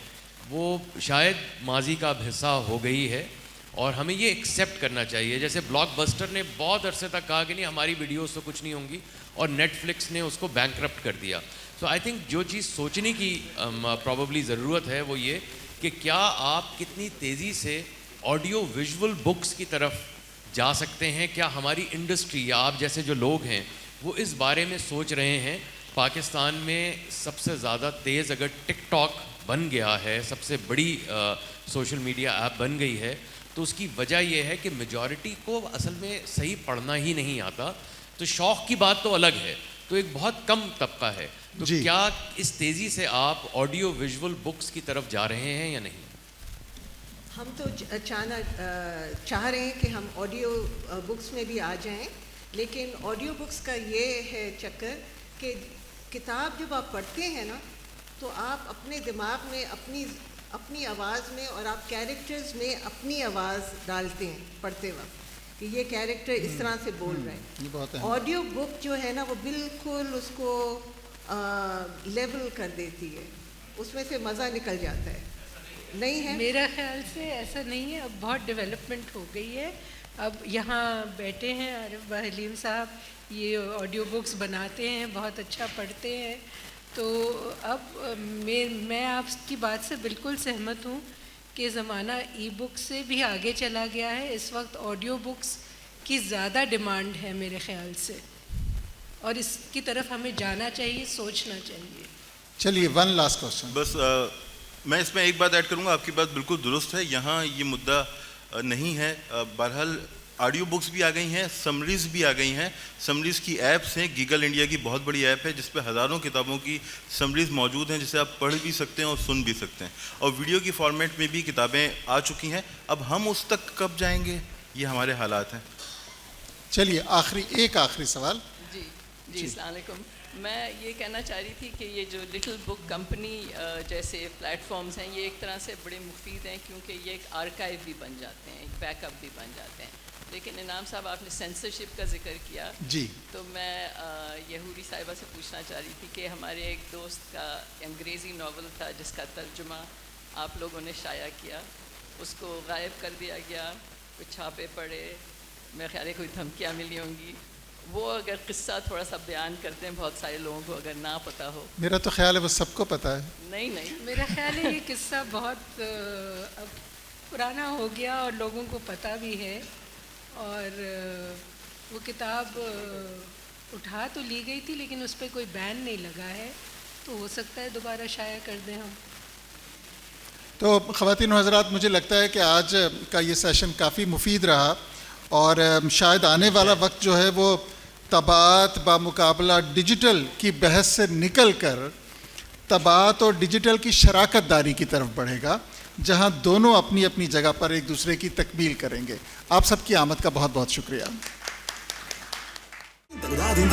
وہ شاید ماضی کا اب حصہ ہو گئی ہے، اور ہمیں یہ ایکسیپٹ کرنا چاہیے. جیسے بلاک بسٹر نے بہت عرصے تک کہا کہ نہیں ہماری ویڈیوز تو کچھ نہیں ہوں گی، اور نیٹ فلکس نے اس کو بینکرپٹ کر دیا. سو آئی تھنک جو چیز سوچنے کی پرابیبلی ضرورت ہے وہ یہ کہ کیا آپ کتنی تیزی سے آڈیو ویژول بکس کی طرف جا سکتے ہیں. کیا ہماری انڈسٹری یا آپ جیسے جو لوگ ہیں وہ اس بارے میں سوچ رہے ہیں. پاکستان میں سب سے زیادہ تیز اگر ٹک ٹاک بن گیا ہے، سب سے بڑی سوشل میڈیا ایپ بن گئی ہے، تو اس کی وجہ یہ ہے کہ میجورٹی کو اصل میں صحیح پڑھنا ہی نہیں آتا. تو شوق کی بات تو الگ ہے، تو ایک بہت کم طبقہ ہے. تو کیا اس تیزی سے آپ آڈیو ویژول بکس کی طرف جا رہے ہیں یا نہیں؟ ہم تو چاہ رہے ہیں کہ ہم آڈیو بکس میں بھی آ جائیں، لیکن آڈیو بکس کا یہ ہے چکر کہ کتاب جب آپ پڑھتے ہیں نا تو آپ اپنے دماغ میں اپنی آواز میں اور آپ کیریکٹرز میں اپنی آواز ڈالتے ہیں پڑھتے وقت کہ یہ کیریکٹر اس طرح سے بول رہے ہیں. آڈیو بک جو ہے نا وہ بالکل اس کو لیول کر دیتی ہے، اس میں سے مزہ نکل جاتا ہے. نہیں ہے میرا خیال سے ایسا نہیں ہے. اب بہت ڈیولپمنٹ ہو گئی ہے. اب یہاں بیٹھے ہیں عارف حلیم صاحب، یہ آڈیو بکس بناتے ہیں، بہت اچھا پڑھتے ہیں. تو اب میں آپ کی بات سے بالکل سہمت ہوں کہ زمانہ ای بک سے بھی آگے چلا گیا ہے. اس وقت آڈیو بکس کی زیادہ ڈیمانڈ ہے میرے خیال سے، اور اس کی طرف ہمیں جانا چاہیے، سوچنا چاہیے. چلیے ون لاسٹ کوسچن. بس میں اس میں ایک بات ایڈ کروں گا. آپ کی بات بالکل درست ہے، یہاں یہ مدعا نہیں ہے. بہرحال آڈیو بکس بھی آ گئی ہیں، سمریز بھی آ گئی ہیں. سمریز کی ایپس ہیں، گیگل انڈیا کی بہت بڑی ایپ ہے جس پہ ہزاروں کتابوں کی سمریز موجود ہیں جسے آپ پڑھ بھی سکتے ہیں اور سن بھی سکتے ہیں. اور ویڈیو کی فارمیٹ میں بھی کتابیں آ چکی ہیں. اب ہم اس تک کب جائیں گے، یہ ہمارے حالات ہیں. چلیے ایک آخری سوال. جی السلام علیکم. میں یہ کہنا چاہ رہی تھی کہ یہ جو لٹل بک کمپنی جیسے پلیٹ فارمز ہیں یہ ایک طرح سے بڑے مفید ہیں کیونکہ یہ ایک آرکائیو بھی بن جاتے ہیں، ایک بیک اپ بھی بن جاتے ہیں. لیکن انعام صاحب آپ نے سینسرشپ کا ذکر کیا، جی تو میں یہودی صاحبہ سے پوچھنا چاہ رہی تھی کہ ہمارے ایک دوست کا انگریزی ناول تھا جس کا ترجمہ آپ لوگوں نے شائع کیا، اس کو غائب کر دیا گیا، کچھ چھاپے پڑے، میرے خیال ہے کوئی دھمکیاں ملی ہوں گی، وہ اگر قصہ تھوڑا سا بیان کرتے ہیں بہت سارے لوگوں کو اگر نہ پتہ ہو. میرا تو خیال ہے وہ سب کو پتہ ہے. نہیں میرا خیال ہے یہ قصہ بہت اب پرانا ہو گیا اور لوگوں کو پتہ بھی ہے, اور وہ کتاب اٹھا تو لی گئی تھی لیکن اس پہ کوئی بین نہیں لگا ہے, تو ہو سکتا ہے دوبارہ شائع کر دیں ہم. تو خواتین و حضرات, مجھے لگتا ہے کہ آج کا یہ سیشن کافی مفید رہا, اور شاید آنے والا وقت جو ہے وہ طباعت بامقابلہ ڈیجیٹل کی بحث سے نکل کر طباعت اور ڈیجیٹل کی شراکت داری کی طرف بڑھے گا, جہاں دونوں اپنی اپنی جگہ پر ایک دوسرے کی تکمیل کریں گے. آپ سب کی آمد کا بہت بہت شکریہ. Din